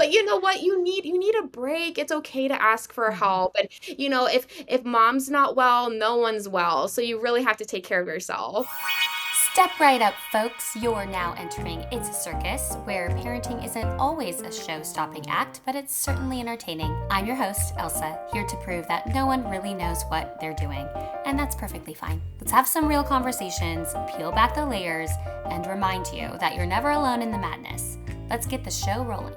But you know what? You need a break. It's okay to ask for help. And if mom's not well, no one's well. So you really have to take care of yourself. Step right up, folks. You're now entering It's a Circus, where parenting isn't always a show-stopping act, but it's certainly entertaining. I'm your host, Elsa, here to prove that no one really knows what they're doing, and that's perfectly fine. Let's have some real conversations, peel back the layers, and remind you that you're never alone in the madness. Let's get the show rolling.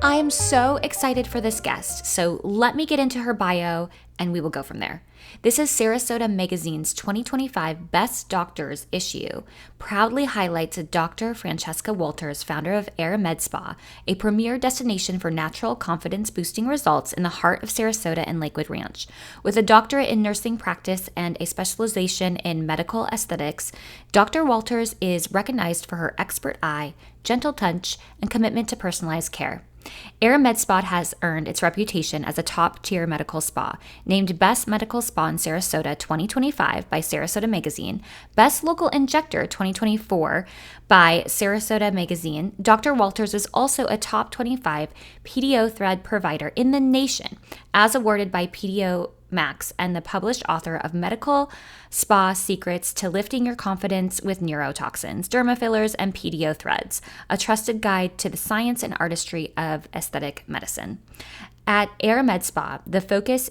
I am so excited for this guest, so let me get into her bio and we will go from there. This is Sarasota Magazine's 2025 Best Doctors issue, proudly highlights Dr. Francesca Walters, founder of Aire Med Spa, a premier destination for natural confidence-boosting results in the heart of Sarasota and Lakewood Ranch. With a doctorate in nursing practice and a specialization in medical aesthetics, Dr. Walters is recognized for her expert eye, gentle touch, and commitment to personalized care. Aire Med Spa has earned its reputation as a top-tier medical spa, named Best Medical Spa in Sarasota 2025 by Sarasota Magazine, Best Local Injector 2024 by Sarasota Magazine. Dr. Walters is also a top 25 PDO thread provider in the nation, as awarded by PDO Max, and the published author of Medical Spa Secrets to Lifting Your Confidence with Neurotoxins, Dermafillers, and PDO Threads, a trusted guide to the science and artistry of aesthetic medicine. At Aire Med Spa, the focus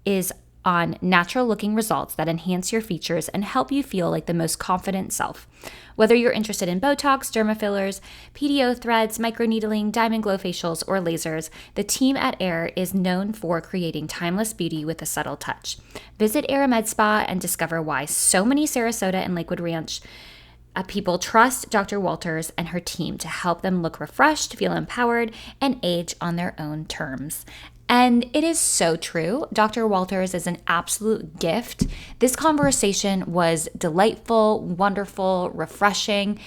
is on natural-looking results that enhance your features and help you feel like the most confident self. Whether you're interested in Botox, dermafillers, PDO threads, microneedling, diamond glow facials, or lasers, the team at Aire is known for creating timeless beauty with a subtle touch. Visit Aire Med Spa and discover why so many Sarasota and Lakewood Ranch people trust Dr. Walters and her team to help them look refreshed, feel empowered, and age on their own terms. And it is so true. Dr. Walters is an absolute gift. This conversation was delightful, wonderful, refreshing.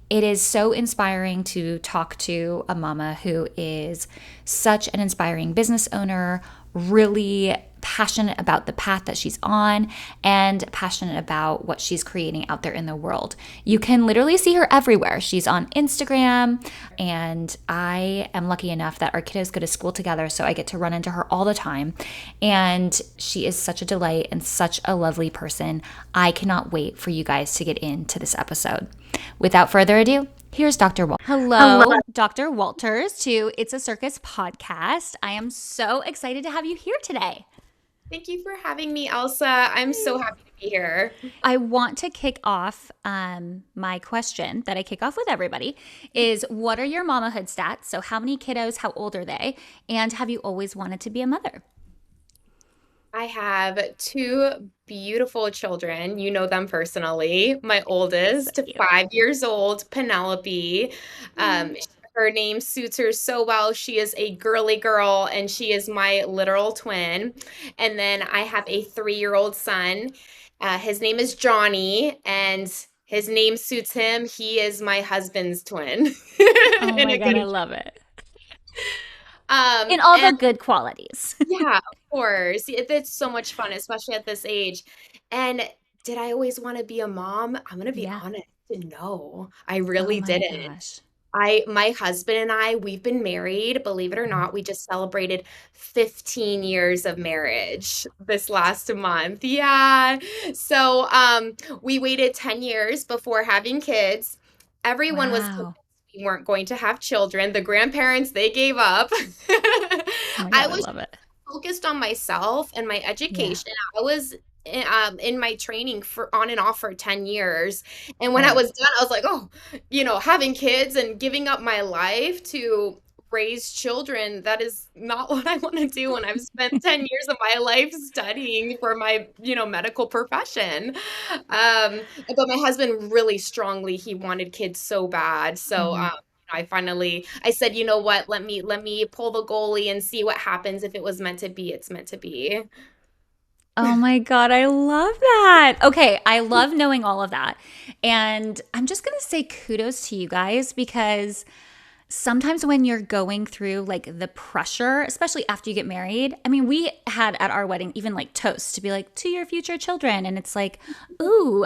It is so inspiring to talk to a mama who is such an inspiring business owner, really passionate about the path that she's on and passionate about what she's creating out there in the world. You can literally see her everywhere. She's on Instagram, and I am lucky enough that our kiddos go to school together, so I get to run into her all the time. And she is such a delight and such a lovely person. I cannot wait for you guys to get into this episode. Without further ado, here's Dr. Walters. Hello, Dr. Walters, to It's a Circus podcast. I am so excited to have you here today. Thank you for having me, Elsa. I'm so happy to be here. I want to kick off my question that I kick off with everybody is, what are your mamahood stats? So how many kiddos, how old are they? And have you always wanted to be a mother? I have two beautiful children. You know them personally. My oldest, 5 years old, Penelope. Her name suits her so well. She is a girly girl, and she is my literal twin. And then I have a 3-year-old son. His name is Johnny, and his name suits him. He is my husband's twin. Oh my God, I love it. In all the good qualities. Yeah, of course. It's so much fun, especially at this age. And did I always want to be a mom? I'm going to be honest. No, I really didn't. Gosh. My husband and I, we've been married, believe it or not. We just celebrated 15 years of marriage this last month. Yeah. So we waited 10 years before having kids. Everyone was convinced we weren't going to have children. The grandparents, they gave up. Oh my God, I was focused on myself and my education. I was in my training for on and off for 10 years. And when I was done, I was like, oh, having kids and giving up my life to raise children, that is not what I want to do when I've spent 10 years of my life studying for my, medical profession. But my husband really strongly, he wanted kids so bad. So, I said, you know what, let me pull the goalie and see what happens. If it was meant to be, it's meant to be. Oh my God, I love that. Okay, I love knowing all of that. And I'm just going to say kudos to you guys, because sometimes when you're going through like the pressure, especially after you get married, I mean, we had at our wedding even like toasts to be like, to your future children. And it's like, ooh,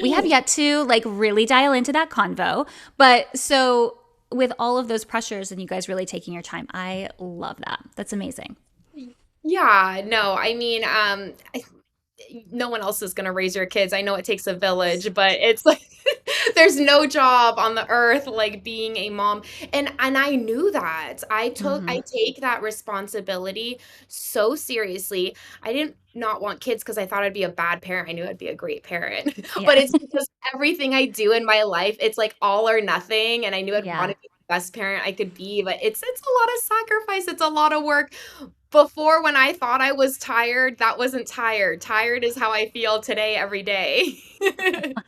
we have yet to like really dial into that convo. But so with all of those pressures and you guys really taking your time, I love that. That's amazing. Yeah, no, I mean, no one else is going to raise your kids. I know it takes a village, but it's like there's no job on the earth like being a mom. And I knew that. Hmm. I take that responsibility so seriously. I didn't not want kids because I thought I'd be a bad parent. I knew I'd be a great parent. Yeah. But it's because everything I do in my life, it's like all or nothing. And I knew I'd want Yeah. to be the best parent I could be, but it's a lot of sacrifice. It's a lot of work. Before, when I thought I was tired, that wasn't tired. Tired is how I feel today, every day.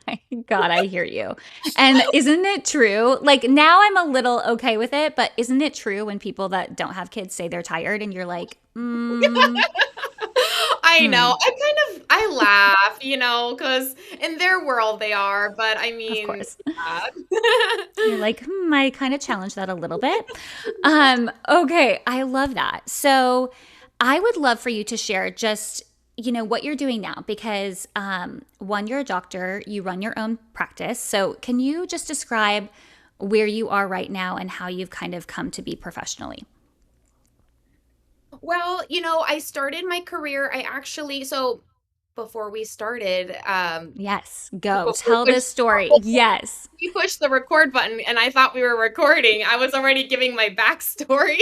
My God, I hear you. And isn't it true? Like now I'm a little okay with it, but isn't it true when people that don't have kids say they're tired and you're like, I hmm, know. I laugh, because in their world they are, but I of mean, course. yeah. You're like, I kind of challenge that a little bit. Okay, I love that. So I would love for you to share just, what you're doing now because one, you're a doctor, you run your own practice. So can you just describe where you are right now and how you've kind of come to be professionally? Well, I started my career. So before we started, Yes, go before we tell this pushed story. Yes. we pushed the record button and I thought we were recording. I was already giving my backstory.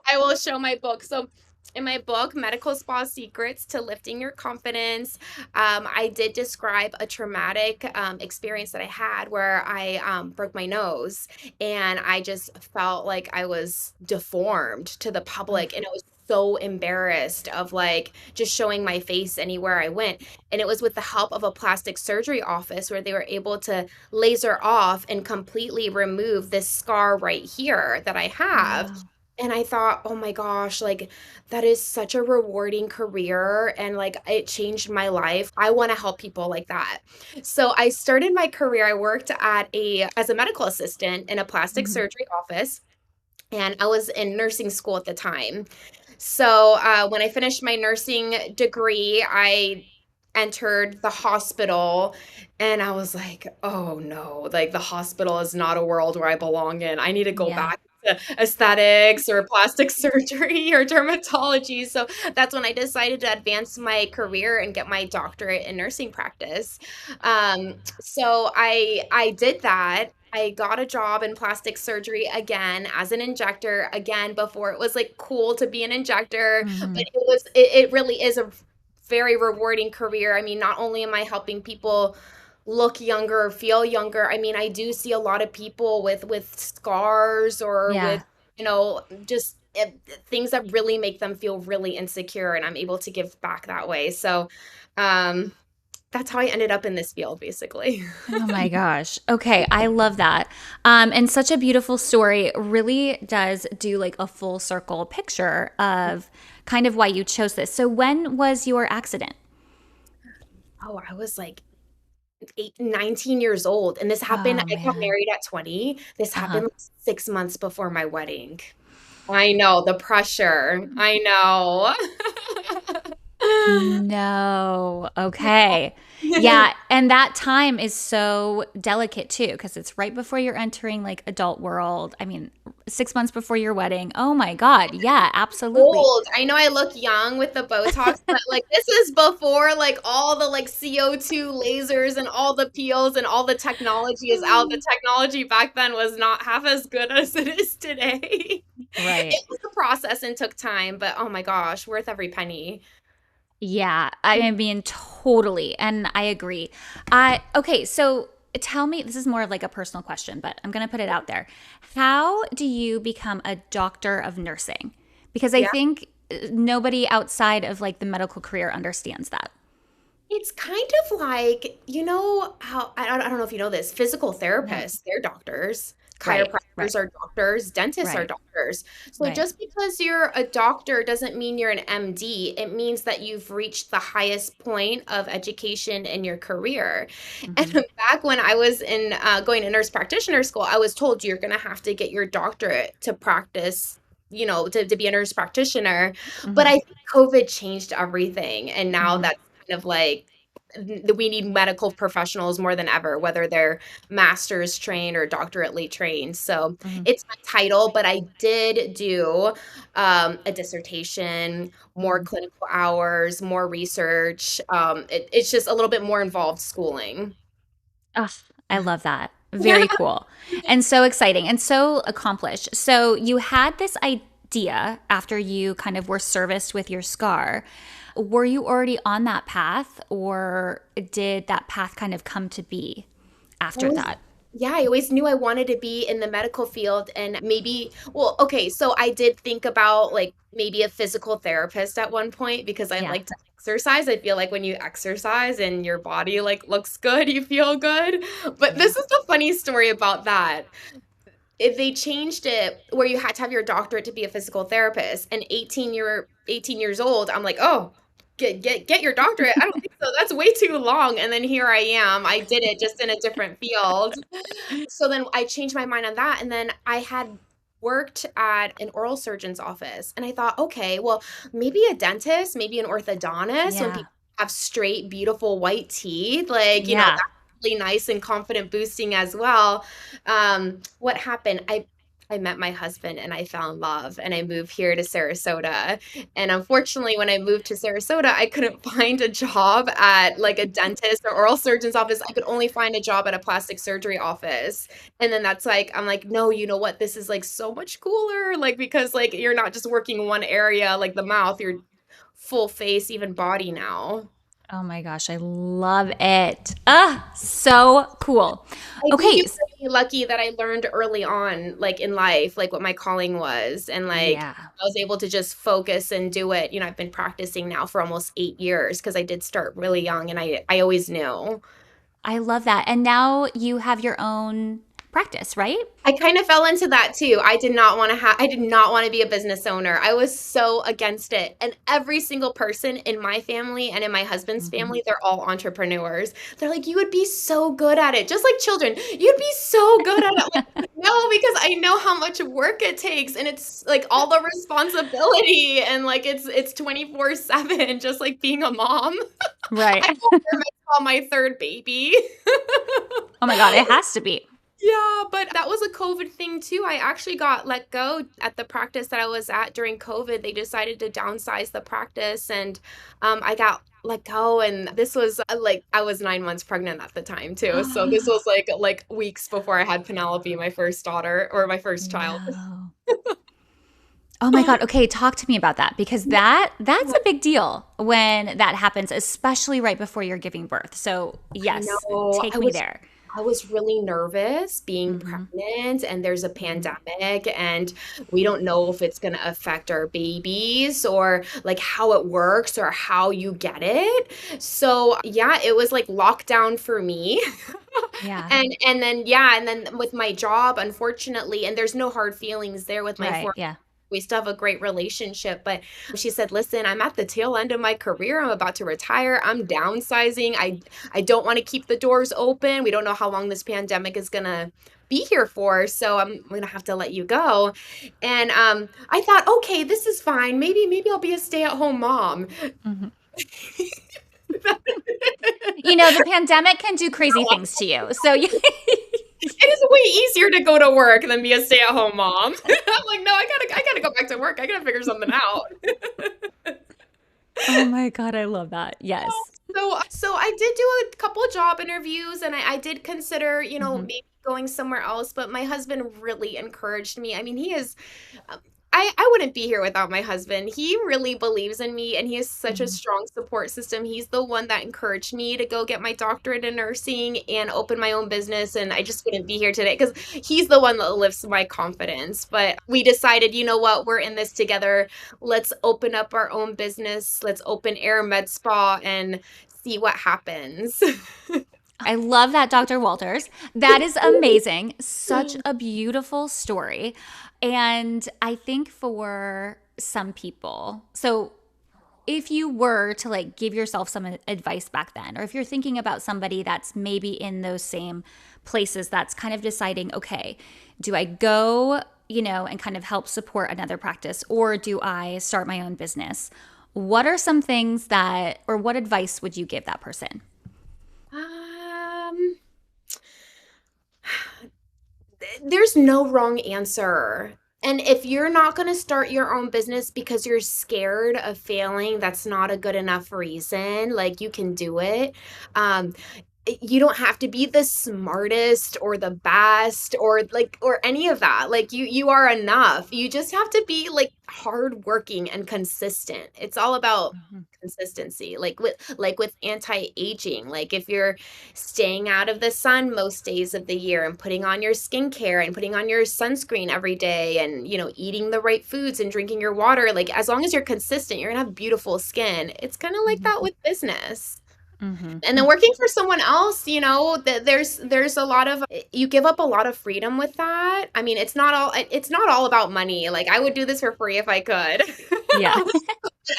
I will show my book. So, in my book, Medical Spa Secrets to Lifting Your Confidence, I did describe a traumatic experience that I had where I broke my nose and I just felt like I was deformed to the public. And I was so embarrassed of like just showing my face anywhere I went. And it was with the help of a plastic surgery office where they were able to laser off and completely remove this scar right here that I have. Wow. And I thought, oh my gosh, like that is such a rewarding career and like it changed my life. I want to help people like that. So I started my career. I worked as a medical assistant in a plastic Mhm. surgery office and I was in nursing school at the time. So when I finished my nursing degree, I entered the hospital and I was like, oh no, like the hospital is not a world where I belong in. I need to go Yeah. back to aesthetics or plastic surgery or dermatology. So that's when I decided to advance my career and get my doctorate in nursing practice. So I did that. I got a job in plastic surgery again as an injector again before it was like cool to be an injector, but Hmm. it really is a very rewarding career. I mean, not only am I helping people look younger, feel younger, I mean, I do see a lot of people with scars or with, Yeah. just things that really make them feel really insecure, and I'm able to give back that way. So, um, that's how I ended up in this field, basically. Oh my gosh. Okay, I love that. And such a beautiful story. It really does do like a full circle picture of kind of why you chose this. So when was your accident? Oh, I was like 19 years old, and this happened Oh I got man. married at 20. This Uh-huh. happened like 6 months before my wedding. I know, the pressure. I know. No. Okay. Yeah. And that time is so delicate too, because it's right before you're entering like adult world. I mean, 6 months before your wedding. Oh my God. Yeah, absolutely. Old. I know I look young with the Botox, but like this is before like all the like CO2 lasers and all the peels and all the technology is out. The technology back then was not half as good as it is today. Right. It was a process and took time, but oh my gosh, worth every penny. Yeah, I mean, totally. And I agree. Okay, so tell me, this is more of like a personal question, but I'm going to put it out there. How do you become a doctor of nursing? Because I Yeah. think nobody outside of like the medical career understands that. It's kind of like, how I don't know if you know this, physical No. therapists, they're doctors, Right, right, chiropractors are doctors, dentists are right, doctors. So right. just because you're a doctor doesn't mean you're an MD. It means that you've reached the highest point of education in your career. And Hmm. back when I was in going to nurse practitioner school, I was told you're going to have to get your doctorate to practice, to be a nurse practitioner. But Hmm. I think COVID changed everything. And now Hmm. that's kind of like we need medical professionals more than ever, whether they're master's trained or doctorately trained. So Mhm. it's my title, but I did do a dissertation, more Mhm. clinical hours, more research. It's just a little bit more involved schooling. Ugh, I love that. Very cool. And so exciting and so accomplished. So you had this idea after you kind of were serviced with your scar. Were you already on that path, or did that path kind of come to be I after always that? Yeah, I always knew I wanted to be in the medical field and maybe well, okay, so I did think about like maybe a physical therapist at one point because I Yeah. like to exercise. I feel like when you exercise and your body like looks good, you feel good. But Yeah. this is the funny story about that. If they changed it where you had to have your doctorate to be a physical therapist and 18 years old, I'm like, "Oh, get your doctorate." I don't think so. That's way too long. And then here I am. I did it just in a different field. So then I changed my mind on that, and then I had worked at an oral surgeon's office, and I thought, "Okay, well, maybe a dentist, maybe an orthodontist when Yeah. people have straight, beautiful white teeth, like, Yeah. that's really nice and confident boosting as well." What happened? I met my husband and I fell in love and I moved here to Sarasota. And unfortunately, when I moved to Sarasota, I couldn't find a job at like a dentist or oral surgeon's office. I could only find a job at a plastic surgery office. And then that's like, I'm like, no, you know what? This is like so much cooler. Like, because like you're not just working one area, like the mouth, you're full face, even body now. Oh my gosh, I love it. Ah, so cool. I think Okay. it's really lucky that I learned early on, like in life, like what my calling was. And like Yeah. I was able to just focus and do it. I've been practicing now for almost 8 years because I did start really young and I always knew. I love that. And now you have your own practice, right? I kind of fell into that too. I did not want to be a business owner. I was so against it. And every single person in my family and in my husband's Mhm. family, they're all entrepreneurs. They're like, you would be so good at it. Just like children, you'd be so good at it. Like, no, because I know how much work it takes and it's like all the responsibility and like it's 24/7, just like being a mom. Right. I call her my third baby. Oh my God, it has to be. Yeah, but that was a COVID thing too. I actually got let go at the practice that I was at during COVID. They decided to downsize the practice and I got let go and this was like I was 9 months pregnant at the time too. So this was like weeks before I had Penelope, my first daughter or my first child. No. Oh my God. Okay, talk to me about that because that's a big deal when that happens, especially right before you're giving birth. So, I yes, know. take me there. I was really nervous being Mhm. pregnant and there's a Mhm. pandemic and we don't know if it's going to affect our babies or like how it works or how you get it. So, yeah, it was like lockdown for me. Yeah. And then with my job unfortunately and there's no hard feelings there with my Right. former Yeah. we still have a great relationship, but she said, "Listen, I'm at the tail end of my career. I'm about to retire. I'm downsizing. I don't want to keep the doors open. We don't know how long this pandemic is gonna be here for, so I'm gonna have to let you go." And I thought, okay, this is fine. Maybe I'll be a stay-at-home mom. Mhm. The pandemic can do crazy things to you. So, you It is way easier to go to work than be a stay-at-home mom. I'm like, no, I gotta go back to work. I gotta figure something out. Oh my God, I love that. Yes. So I did do a couple of job interviews and I did consider, Mhm. maybe going somewhere else, but my husband really encouraged me. I mean, um, I wouldn't be here without my husband. He really believes in me and he is such a Mhm. strong support system. He's the one that encouraged me to go get my doctorate in nursing and open my own business. And I just wouldn't be here today because he's the one that lifts my confidence. But we decided, you know what, we're in this together. Let's open up our own business. Let's open Aire Med Spa and see what happens. I love that, Dr. Walters. That is amazing. Such a beautiful story. And I think for some people, so if you were to like give yourself some advice back then, or if you're thinking about somebody that's maybe in those same places that's kind of deciding, okay, do I go, and kind of help support another practice, or do I start my own business? What are some things or what advice would you give that person? There's no wrong answer. And if you're not going to start your own business because you're scared of failing, that's not a good enough reason. Like, you can do it. Um, you don't have to be the smartest or the best or like or any of that. Like, you are enough. You just have to be like hardworking and consistent. It's all about Mhm. consistency. Like with anti-aging, like if you're staying out of the sun most days of the year and putting on your skincare and putting on your sunscreen every day and eating the right foods and drinking your water, like as long as you're consistent, you're gonna have beautiful skin. It's kind of like Mhm. that with business. Mhm. And then working for someone else, there's a lot of you give up a lot of freedom with that. I mean, it's not all about money. Like, I would do this for free if I could. Yeah.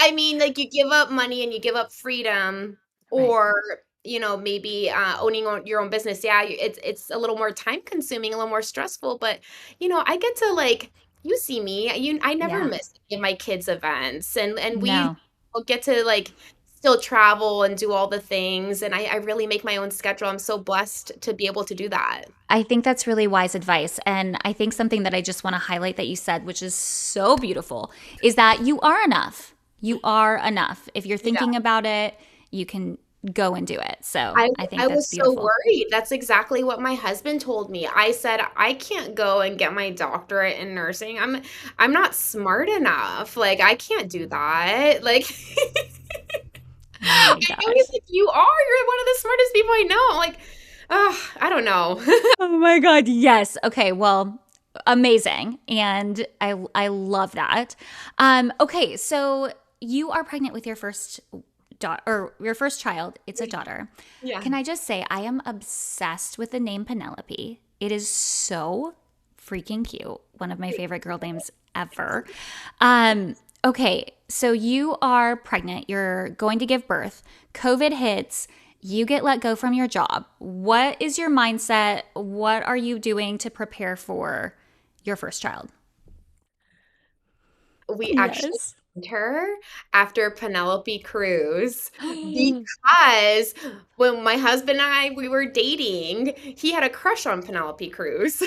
I mean, like, you give up money and you give up freedom, Right. or maybe owning your own business. Yeah, it's a little more time consuming, a little more stressful, but I get to, like, you see me, I never Yeah. miss any of my kids' events, and we No. will get to, like, still travel and do all the things, and I really make my own schedule. I'm so blessed to be able to do that. I think that's really wise advice. And I think something that I just want to highlight that you said, which is so beautiful, is that you are enough. You are enough. If you're Yeah. thinking about it, you can go and do it. So I I think I that's was so beautiful. worried. That's exactly what my husband told me. I said, "I can't go and get my doctorate in nursing. I'm not smart enough. Like, I can't do that." Like, Oh my I know he's gosh. like, "You are. You're one of the smartest people I know." I'm like, "Oh, I don't know." Oh my god, yes. Okay, well, amazing. And I love that. Okay, so you are pregnant with your first daughter or your first child. It's a daughter. Yeah. Can I just say I am obsessed with the name Penelope. It is so freaking cute. One of my favorite girl names ever. Okay, so you are pregnant, you're going to give birth. COVID hits, you get let go from your job. What is your mindset? What are you doing to prepare for your first child? We actually Yes. named her after Penelope Cruz because when my husband and we were dating, he had a crush on Penelope Cruz.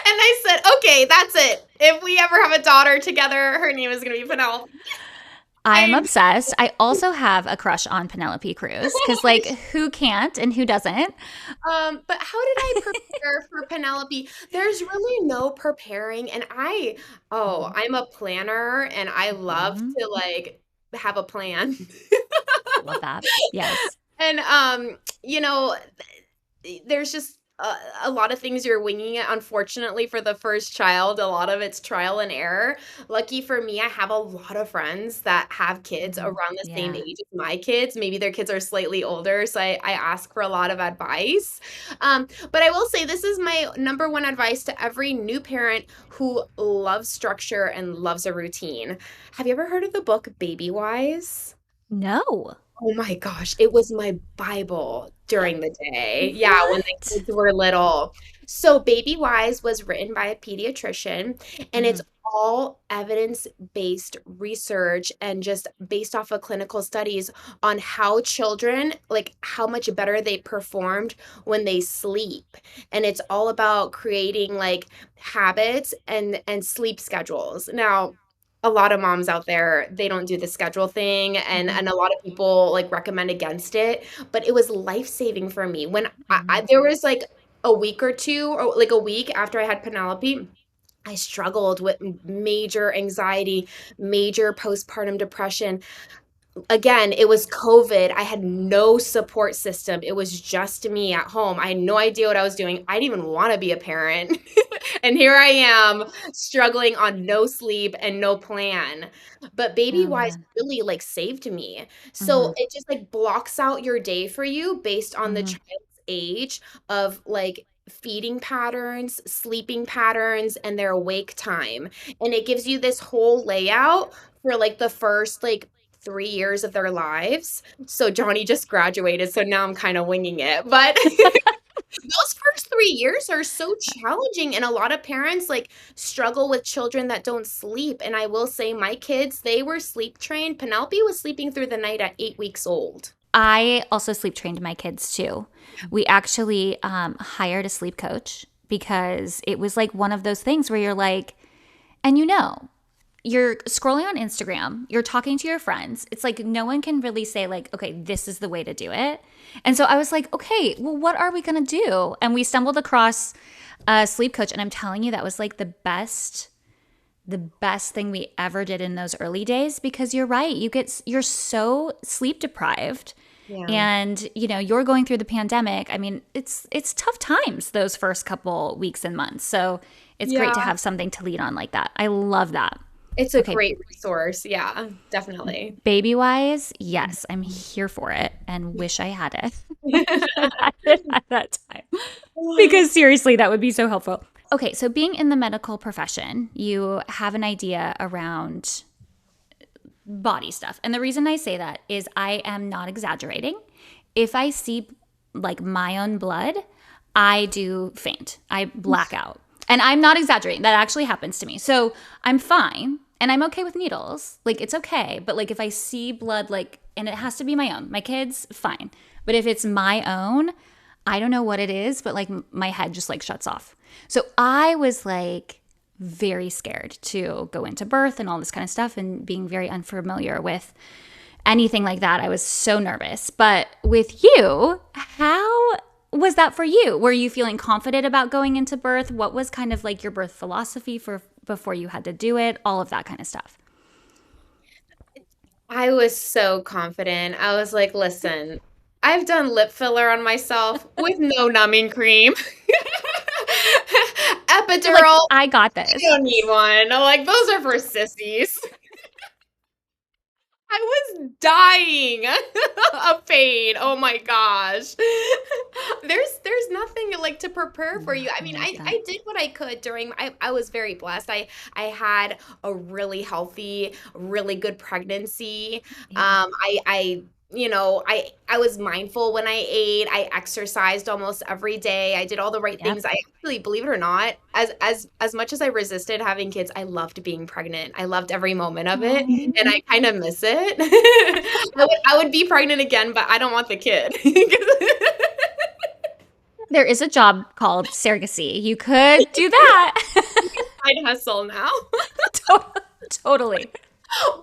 And I said, "Okay, that's it. If we ever have a daughter together, her name is going to be Penelope." I'm I'm obsessed. I also have a crush on Penelope Cruz because, like, who can't and who doesn't? but how did I prepare for Penelope? There's really no preparing, and Mhm. I'm a planner and I love Mhm. to, like, have a plan. Love that. Yes. And there's just a lot of things you're winging it. Unfortunately, for the first child, a lot of it's trial and error. Lucky for me, I have a lot of friends that have kids Mhm. around the same Yeah. age as my kids. Maybe their kids are slightly older, so I ask for a lot of advice. But I will say this is my number one advice to every new parent who loves structure and loves a routine. Have you ever heard of the book Baby Wise? No. Oh my gosh, it was my Bible during the day. Yeah, when the What? kids were little. So Baby Wise was written by a pediatrician, and it's Mhm. all evidence-based research and just based off of clinical studies on how children, like how much better they performed when they sleep. And it's all about creating like habits and sleep schedules. Now, a lot of moms out there, they don't do the schedule thing, and Mhm. a lot of people, like, recommend against it, but it was life-saving for me. When I Mhm. there was, like, a week or 2 or, like, a week after I had Penelope, I struggled with m major anxiety, major postpartum depression. Again, it was COVID. I had no support system. It was just me at home. I had no idea what I was doing. I didn't even wanna be a parent. And here I am struggling on no sleep and no plan. But Baby Oh Wise man. really, like, saved me. So Mhm. it just, like, blocks out your day for you based on the Mhm. child's age of, like, feeding patterns, sleeping patterns, and their awake time. And it gives you this whole layout for, like, the first, like, 3 years of their lives. So Johnny just graduated, so now I'm kinda winging it, but those first 3 years are so challenging, and a lot of parents, like, struggle with children that don't sleep, and I will say my kids, they were sleep trained. Penelope was sleeping through the night at 8 weeks old. I also sleep trained my kids too. We actually hired a sleep coach because it was like one of those things where you're like, and you're scrolling on Instagram, you're talking to your friends. It's like no one can really say like, okay, this is the way to do it. And so I was like, okay, well, what are we going to do? And we stumbled across a sleep coach, and I'm telling you, that was like the best thing we ever did in those early days, because you're right. You're so sleep deprived, Yeah. and you're going through the pandemic. I mean, it's tough times those first couple weeks and months. So it's great to Yeah. have something to lean on like that. I love that. It's a Okay, great resource. Yeah, definitely. baby wise, yes, I'm here for it and wish I had it. Wish I had it at that time. Because seriously, that would be so helpful. Okay, so being in the medical profession, you have an idea around body stuff. And the reason I say that is I am not exaggerating. If I see like my own blood, I do faint. I black out. And I'm not exaggerating. That actually happens to me. So I'm fine and I'm okay with needles. Like it's okay. But like if I see blood, like, and it has to be my own, my kids, fine. But if it's my own, I don't know what it is, but like my head just like shuts off. So I was like very scared to go into birth and all this kind of stuff, and being very unfamiliar with anything like that. I was so nervous. But with you, how was that for you? Were you feeling confident about going into birth? What was kind of like your birth philosophy for before you had to do it? All of that kind of stuff. I was so confident. I was like, listen, I've done lip filler on myself with no numbing cream. You're like, Epidural, I got I this. don't need one. I'm like, those are for sissies. I was dying of pain. Oh my gosh. There's nothing like to prepare for you. I I mean, love that. I did what I could during I was very blessed. I had a really healthy, really good pregnancy. Yeah. I was mindful when I ate. I exercised almost every day. I did all the right Yep. things. I actually, believe it or not, as much as I resisted having kids, I loved being pregnant. I loved every moment of it, and I kind of miss it. I would be pregnant again, but I don't want the kid. There is a job called surrogacy. You could do that. Side hustle now. Totally.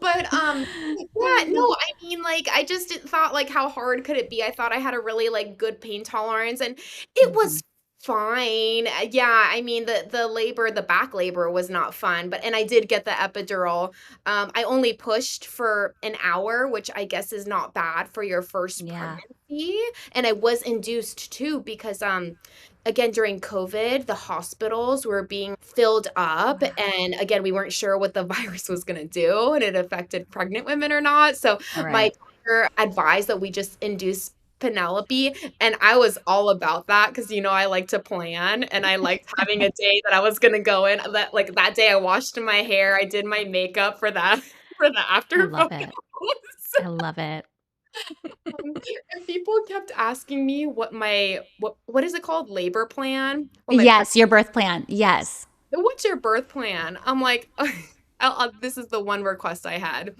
But yeah, no, I mean, like, I just thought, like, how hard could it be? I thought I had a really like good pain tolerance, and it Mhm. was fine. Yeah, I mean, the back labor was not fun, but and I did get the epidural. I only pushed for an hour, which I guess is not bad for your first Yeah. pregnancy, and I was induced too because again, during COVID, the hospitals were being filled up. And again, we weren't sure what the virus was going to do and it affected pregnant women or not. So All my right. doctor advised that we just induce Penelope. And I was all about that because, I like to plan and I liked having a day that I was going to go in. That day I washed my hair, I did my makeup for that, for the I after love photos. it. I love it. And people kept asking me what is it called? Labor plan? Or my Yes, your birth plan. Yes. what's your birth plan? I'm like, this is the one request I had.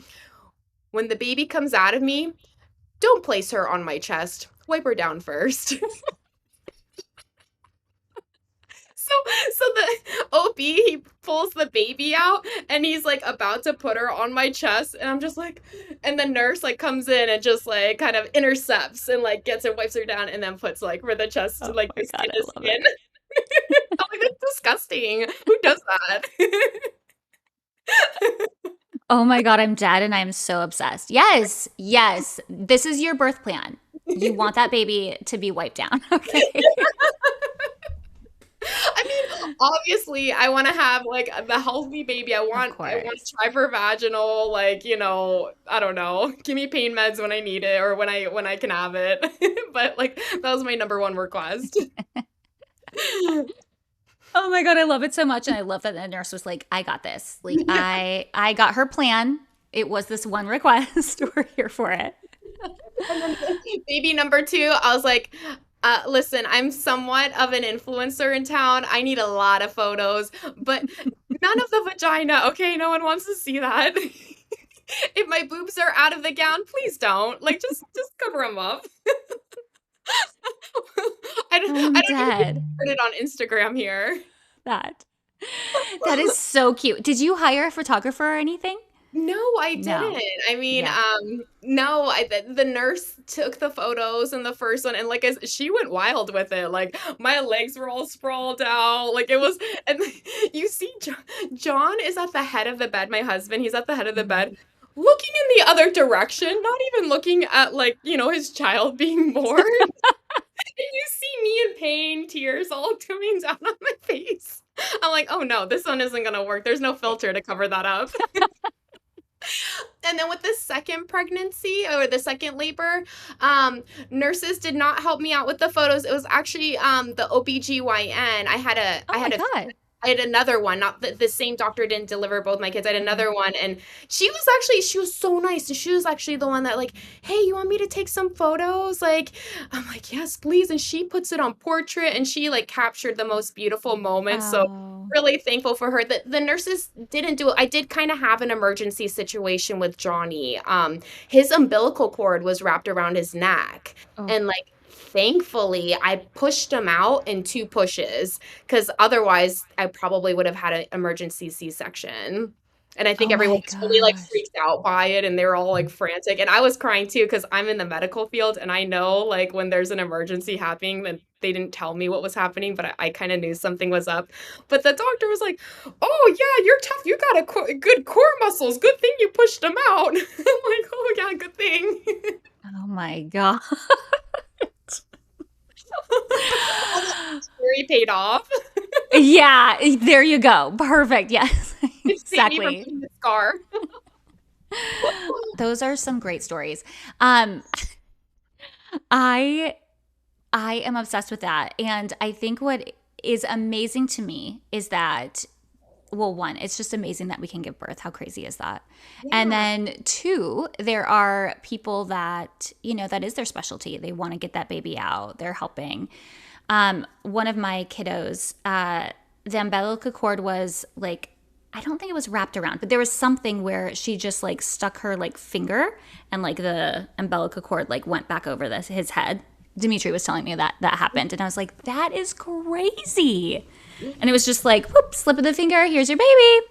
When the baby comes out of me, don't place her on my chest. Wipe her down first. So, so the OB, he pulls the baby out and he's like about to put her on my chest. And I'm just like, and the nurse like comes in and just like kind of intercepts and like gets her, wipes her down, and then puts like for the chest, Oh like my the God, skin I to love it. skin. I'm like, that's disgusting. Who does that? Oh my God, I'm dead and I'm so obsessed. Yes, yes. This is your birth plan. You want that baby to be wiped down. Okay. I mean, obviously, I want to have like the healthy baby. Of I want course. to try for vaginal, like, I don't know. Give me pain meds when I need it or when I can have it. But like that was my number one request. Oh my God, I love it so much. And I love that the nurse was like, I got this. Like I got her plan. It was this one request. We're here for it. And then baby number two, I was like, listen, I'm somewhat of an influencer in town. I need a lot of photos, but none of the vagina. Okay, no one wants to see that. If my boobs are out of the gown, please don't. Like, just cover them up. Oh, I I'm don't even dead. put it on Instagram here. That that is so cute. Did you hire a photographer or anything? No, I No. didn't. I mean, Yeah. no, the nurse took the photos in the first one, and like she went wild with it. Like my legs were all sprawled out. Like it was, and you see, John is at the head of the bed. My husband, he's at the head of the Mhm. bed, looking in the other direction, not even looking at like his child being born. And you see me in pain, tears all coming down on my face. I'm like, oh no, this one isn't gonna work. There's no filter to cover that up. And then with the second pregnancy or the second labor, nurses did not help me out with the photos. It was actually the OBGYN. Oh my God. I had another one, not the same doctor didn't deliver both my kids. I had Mhm. another one, and she was so nice. And she was actually the one that like, hey, you want me to take some photos? Like, I'm like, yes, please. And she puts it on portrait, and she like captured the most beautiful moments. So Oh. really thankful for her. The nurses didn't do it. I did kind of have an emergency situation with Johnny. His umbilical cord was wrapped around his neck, Oh. and like thankfully I pushed him out in two pushes because otherwise I probably would have had an emergency C-section. And I think Oh everyone my was really like gosh. freaked out by it and they were all like frantic. And I was crying too because I'm in the medical field and I know like when there's an emergency happening, then they didn't tell me what was happening, but I kind of knew something was up. But the doctor was like, "Oh yeah, you're tough. You got good core muscles. Good thing you pushed them out." I'm like, "Oh yeah, good thing." Oh my God. All that theory paid off. Yeah, there you go. Perfect. Yes. It saved me from Exactly. getting the scar. Those are some great stories. Um, I I am obsessed with that. And I think what is amazing to me is that, well, one, it's just amazing that we can give birth. How crazy is that? And Yeah. then two, there are people that, that is their specialty. They want to get that baby out, they're helping. One of my kiddos, the umbilical cord was like, I don't think it was wrapped around, but there was something where she just like stuck her like finger and like the umbilical cord like went back over his head. Dimitri was telling me that that happened, and I was like, that is crazy. And it was just like, whoop, slip of the finger, here's your baby.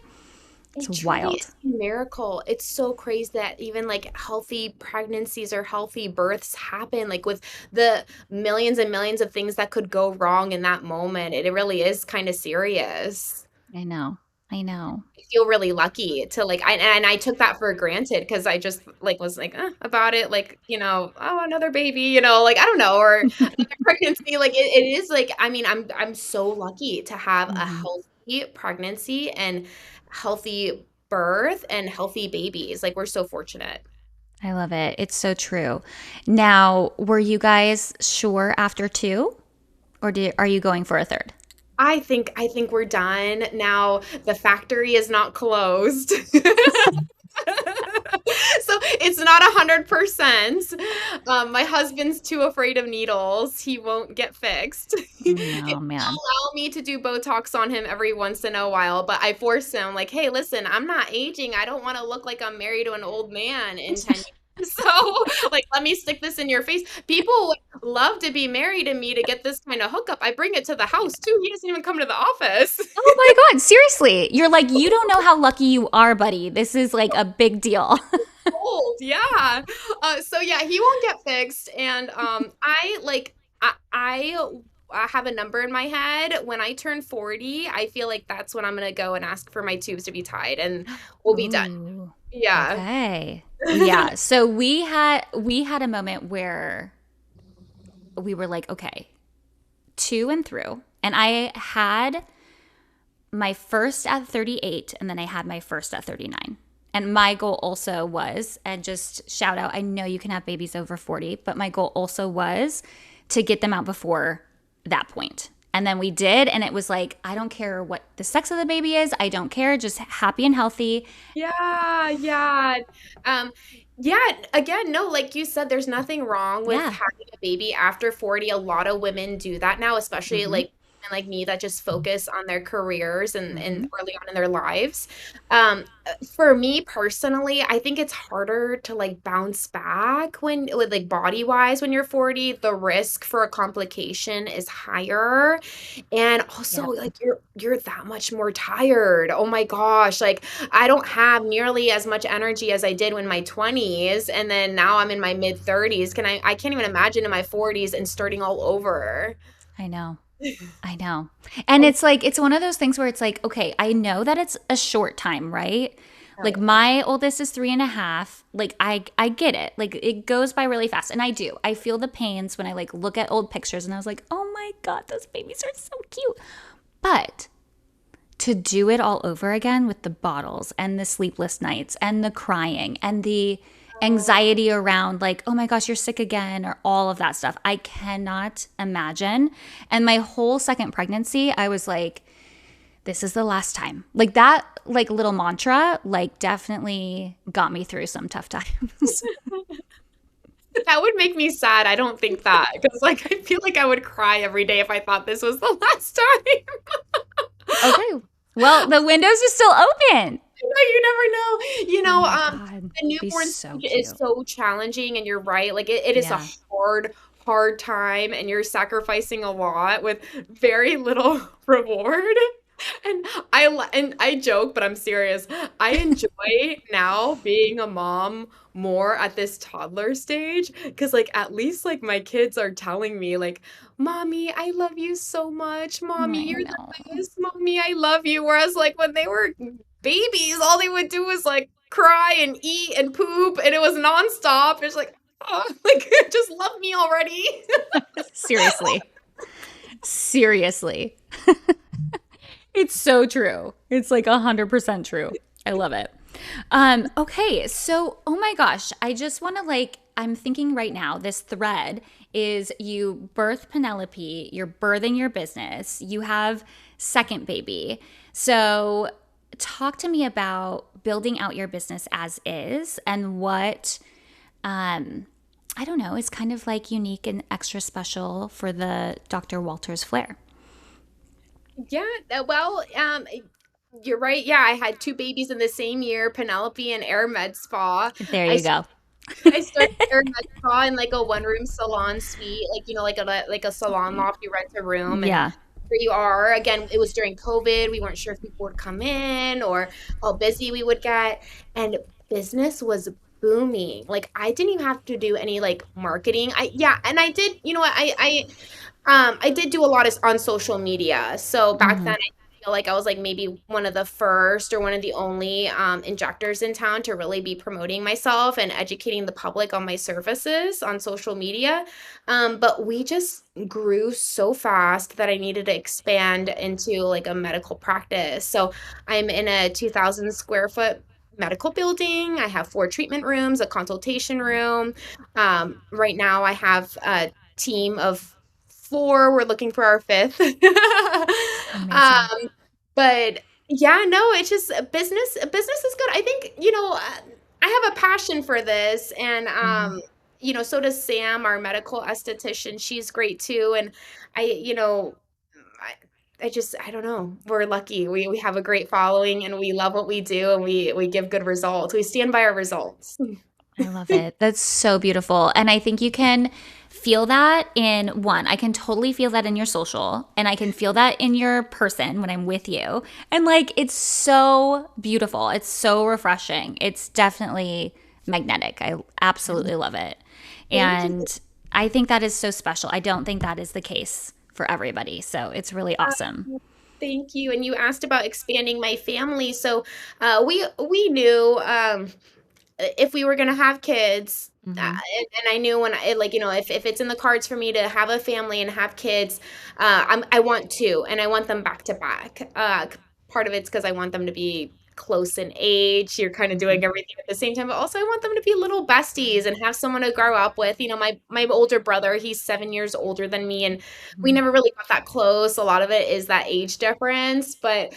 It's It truly wild. is a miracle. It's so crazy that even like healthy pregnancies or healthy births happen, like with the millions and millions of things that could go wrong in that moment. It really is kind of serious. I know. I know. I feel really lucky to like and I took that for granted because I just like was like about it like oh another baby like I don't know or another pregnancy like it is like I mean I'm so lucky to have a Mhm. healthy pregnancy and healthy birth and healthy babies like we're so fortunate. I love it. It's so true. Now, were you guys sure after two, or are you going for a third? I think we're done now. The factory is not closed. So it's not 100%. My husband's too afraid of needles. He won't get fixed. He'll No, man. allow me to do Botox on him every once in a while, but I force him like, hey, listen, I'm not aging. I don't want to look like I'm married to an old man in 10 years. So, like, let me stick this in your face. People would love to be married to me to get this kind of hookup. I bring it to the house too. He doesn't even come to the office. Oh my God, seriously. You're like, you don't know how lucky you are, buddy. This is like a big deal. Old, yeah. So yeah, he won't get fixed, and I have a number in my head. When I turn 40, I feel like that's when I'm gonna go and ask for my tubes to be tied, and we'll be done. Ooh. Yeah. Okay. Yeah. So we had a moment where we were like, okay, to and through. And I had my first at 38, and then I had my first at 39. And my goal also was, and just shout out, I know you can have babies over 40, but my goal also was to get them out before that point. And then we did, and it was like, I don't care what the sex of the baby is. I don't care, just happy and healthy. Yeah, yeah. Um, yeah, again, no, like you said, there's nothing wrong with Yeah. having a baby after 40. A lot of women do that now, especially Hmm. like like me that just focus on their careers and Mm-hmm. early on in their lives. For me personally, I think it's harder to like bounce back when with like body wise when you're 40. The risk for a complication is higher. And also Yep. like you're that much more tired. Oh my gosh. Like I don't have nearly as much energy as I did when my 20s, and then now I'm in my mid 30s. I can't even imagine in my 40s and starting all over. I know. I know. And Oh, it's like, it's one of those things where it's like, okay, I know that it's a short time, right? hell Like yeah. my oldest is 3.5. Like I get it. Like it goes by really fast. And I do. I feel the pains when I like look at old pictures and I was like, oh my God, those babies are so cute. But to do it all over again with the bottles and the sleepless nights and the crying and the anxiety around like, oh my gosh, you're sick again, or all of that stuff, I cannot imagine. And my whole second pregnancy, I was like, this is the last time. Like that like little mantra like definitely got me through some tough times. That would make me sad. I don't think that because like I feel like I would cry every day if I thought this was the last time. Okay. Well, the windows are still open. You never know. Oh my God. The Be newborn so stage is cute. so challenging, and you're right. Like it is a Yeah. hard time, and you're sacrificing a lot with very little reward. And I joke, but I'm serious. I enjoy now being a mom more at this toddler stage because like at least like my kids are telling me like, "Mommy, I love you so much. Mommy, I you're the know. best. Mommy, I love you." Whereas like when they were babies, all they would do was like cry and eat and poop, and it was nonstop. It's like, oh, like just love me already. Seriously. Seriously. It's so true. It's like 100% true. I love it. Okay, so oh my gosh, I just want to like I'm thinking right now this thread is you birth Penelope, you're birthing your business, you have second baby. So talk to me about building out your business as is and what um I don't know, is kind of like unique and extra special for the Dr. Walters flair. Yeah, well, you're right. Yeah, I had two babies in the same year, Penelope and Aire Med Spa. There I you st- go. I started Aire Med Spa in like a one room salon suite, like like a salon loft. You rent a room and Yeah. here you are. Again, it was during COVID. We weren't sure if people would come in or how busy we would get, and business was booming. Like I didn't even have to do any like marketing. And I did. You know what? I did do a lot of on social media. So back then, Mhm. I feel like I was like maybe one of the first or one of the only injectors in town to really be promoting myself and educating the public on my services on social media. But we just grew so fast that I needed to expand into like a medical practice. So I'm in a 2,000 square foot medical building. I have four treatment rooms, a consultation room. Right now, I have a team of four. We're looking for our fifth. Amazing. um, but yeah, no, it's just business is good. I think, I have a passion for this, and Mhm. so does Sam, our medical esthetician. She's great too. And I, I don't know. We're lucky. We have a great following, and we love what we do, and we give good results. We stand by our results. I love it. That's so beautiful. And I think you can feel that in one. I can totally feel that in your social, and I can feel that in your person when I'm with you. And like, it's so beautiful. It's so refreshing. It's definitely magnetic. I absolutely love it. Thank you. And I think that is so special. I don't think that is the case for everybody. So it's really awesome. Thank you. And you asked about expanding my family. So we knew if we were gonna have kids, Hmm. and I knew when I like if it's in the cards for me to have a family and have kids, I want to, and I want them back to back. Part of it's because I want them to be close in age. You're kind of doing Hmm. everything at the same time, but also I want them to be little besties and have someone to grow up with. My older brother, he's 7 years older than me, and we Hmm. never really got that close. A lot of it is that age difference, but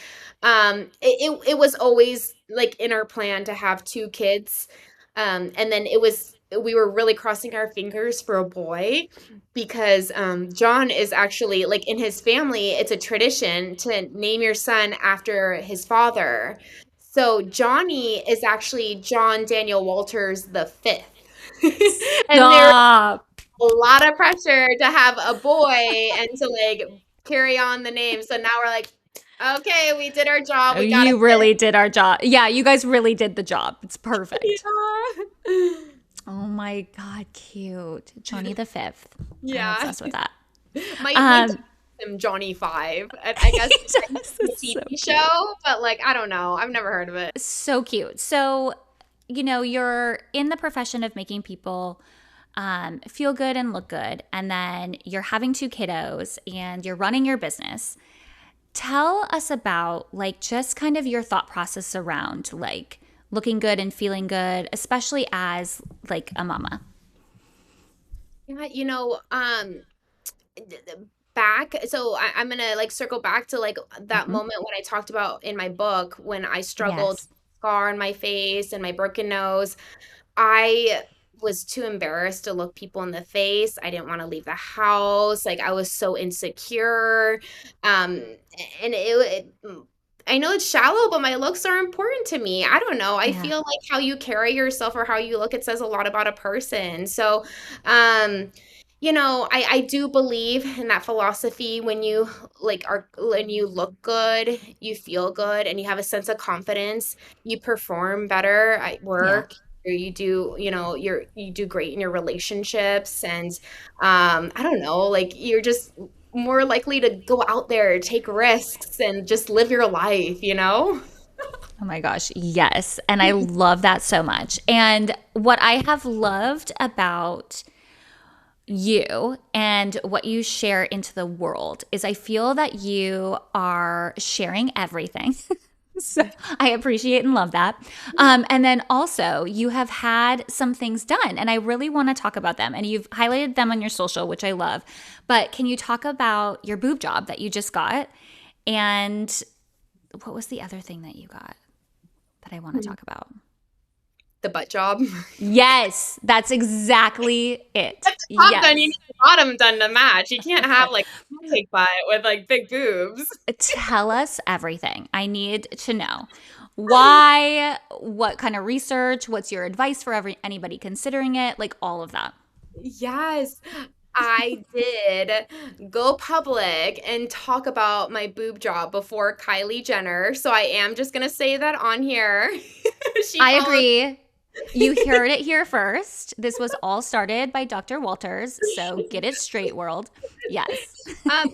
it was always like in our plan to have two kids. And then we were really crossing our fingers for a boy because John is actually like in his family, it's a tradition to name your son after his father. So Johnny is actually John Daniel Walters the fifth. And there Stop. was a lot of pressure to have a boy and to like carry on the name. So now we're like, okay, we did our job. Oh, We got you really did our job. Yeah, you guys really did the job. It's perfect. it. Oh my God, cute. Johnny the Fifth. I'm Yeah. obsessed with that. My dad Um, calls him Johnny Five. I guess he it's does. a It's so TV cute. show, but like I don't know. I've never heard of it. So cute. So, you're in the profession of making people feel good and look good. And then you're having two kiddos and you're running your business. Tell us about like just kind of your thought process around like looking good and feeling good, especially as like a mama. Yeah, back. So I'm gonna like circle back to like that Hmm. moment when I talked about in my book when I struggled Yes. scar on my face and my broken nose. I was too embarrassed to look people in the face. I didn't want to leave the house. Like I was so insecure. Um, and I know it's shallow, but my looks are important to me. I don't know. I Yeah. feel like how you carry yourself or how you look, it says a lot about a person. So, um, I do believe in that philosophy when you when you look good, you feel good, and you have a sense of confidence, you perform better at Yeah. work, or you do, you do great in your relationships, and I don't know, like you're just more likely to go out there, take risks, and just live your life, you know? Oh my gosh, yes. And I love that so much. And what I have loved about you and what you share into the world is I feel that you are sharing everything. So I appreciate and love that. And then also, you have had some things done, and I really want to talk about them. And you've highlighted them on your social, which I love. But can you talk about your boob job that you just got? And what was the other thing that you got that I want to talk about? The butt job. Yes, that's exactly it. At the top done, you need Yes. the bottom done to match. You can't have Okay. like a pancake butt with like big boobs. Tell us everything. I need to know. Why? What kind of research? What's your advice for anybody considering it? Like all of that. Yes, I did go public and talk about my boob job before Kylie Jenner. So I am just gonna say that on here. She I follows. agree. You heard it here first. This was all started by Dr. Walters. So get it straight, world. Yes.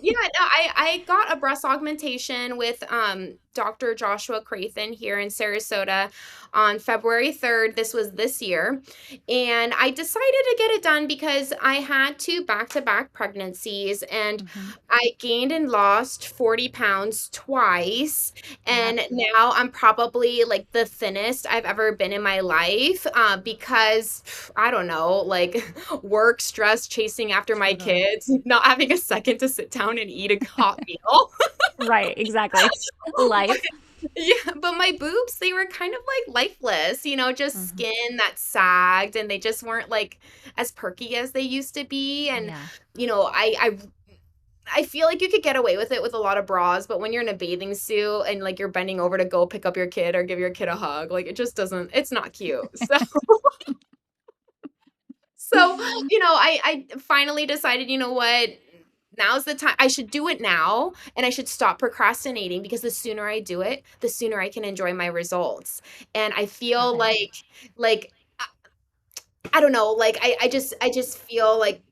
Yeah, no, I got a breast augmentation with Dr. Joshua Crathan here in Sarasota on February 3rd. This was this year. And I decided to get it done because I had two back-to-back pregnancies and Hmm. I gained and lost 40 pounds twice. Yep. And now I'm probably like the thinnest I've ever been in my life because I don't know, like work, stress, chasing after my Totally. kids, not having a second to sit down and eat a hot meal. Right. Exactly. But Life. yeah, but my boobs, they were kind of like lifeless, just Hmm. skin that sagged and they just weren't like as perky as they used to be. And, Yeah. I feel like you could get away with it with a lot of bras, but when you're in a bathing suit and like you're bending over to go pick up your kid or give your kid a hug, like it just doesn't, it's not cute. So, I finally decided, you know what? Now's the time. I should do it now and I should stop procrastinating because the sooner I do it, the sooner I can enjoy my results. And I Love feel it. like I don't know, like I just feel like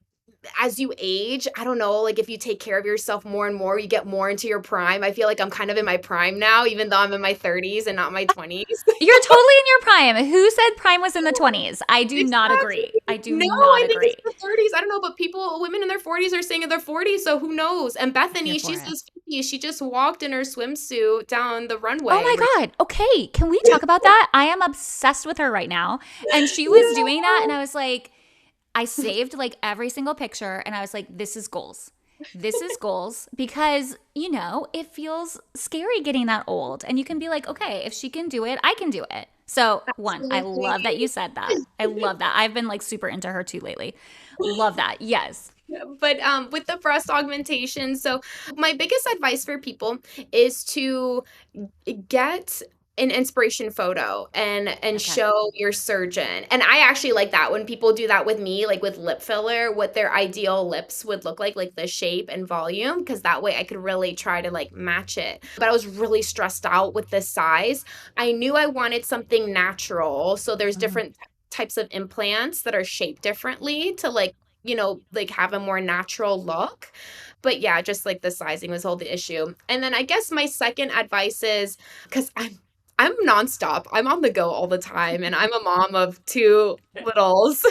as you age, I don't know, like if you take care of yourself more and more, you get more into your prime. I feel like I'm kind of in my prime now, even though I'm in my 30s and not my 20s. You're totally in your prime. Who said prime was in the 20s? I do not Exactly. agree. I do No, not I think it's agree. the 30s. I don't know, but women in their 40s are saying in their 40s, so who knows? And Here Bethany, for she it. says 50. She just walked in her swimsuit down the Oh runway. my Like, God. Okay. Can we talk about that? I am obsessed with her right now. And she was doing that. And I was like, I saved like every single picture. And I was like, this is goals. This is goals because, it feels scary getting that old. And you can be like, okay, if she can do it, I can do it. So, one, I love that you Absolutely. said that. I love that. I've been like super into her too lately. Love that. Yes. But with the breast augmentation, so my biggest advice for people is to get an inspiration photo and Okay. show your surgeon. And I actually like that when people do that with me, like with lip filler, what their ideal lips would look like the shape and volume, because that way I could really try to like match it. But I was really stressed out with the size. I knew I wanted something natural. So there's Mhm. different types of implants that are shaped differently to like, like have a more natural look. But yeah, just like the sizing was all the issue. And then I guess my second advice is because I'm nonstop. I'm on the go all the time, and I'm a mom of two littles.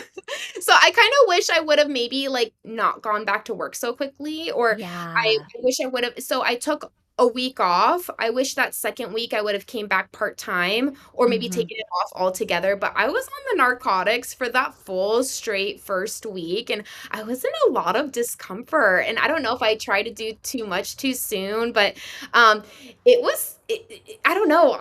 So I kind of wish I would have maybe like not gone back to work so quickly, or Yeah. I wish I would have. So I took a week off. I wish that second week I would have came back part-time or maybe Hmm. taken it off altogether. But I was on the narcotics for that full straight first week, and I was in a lot of discomfort. And I don't know if I tried to do too much too soon, but um, I don't know.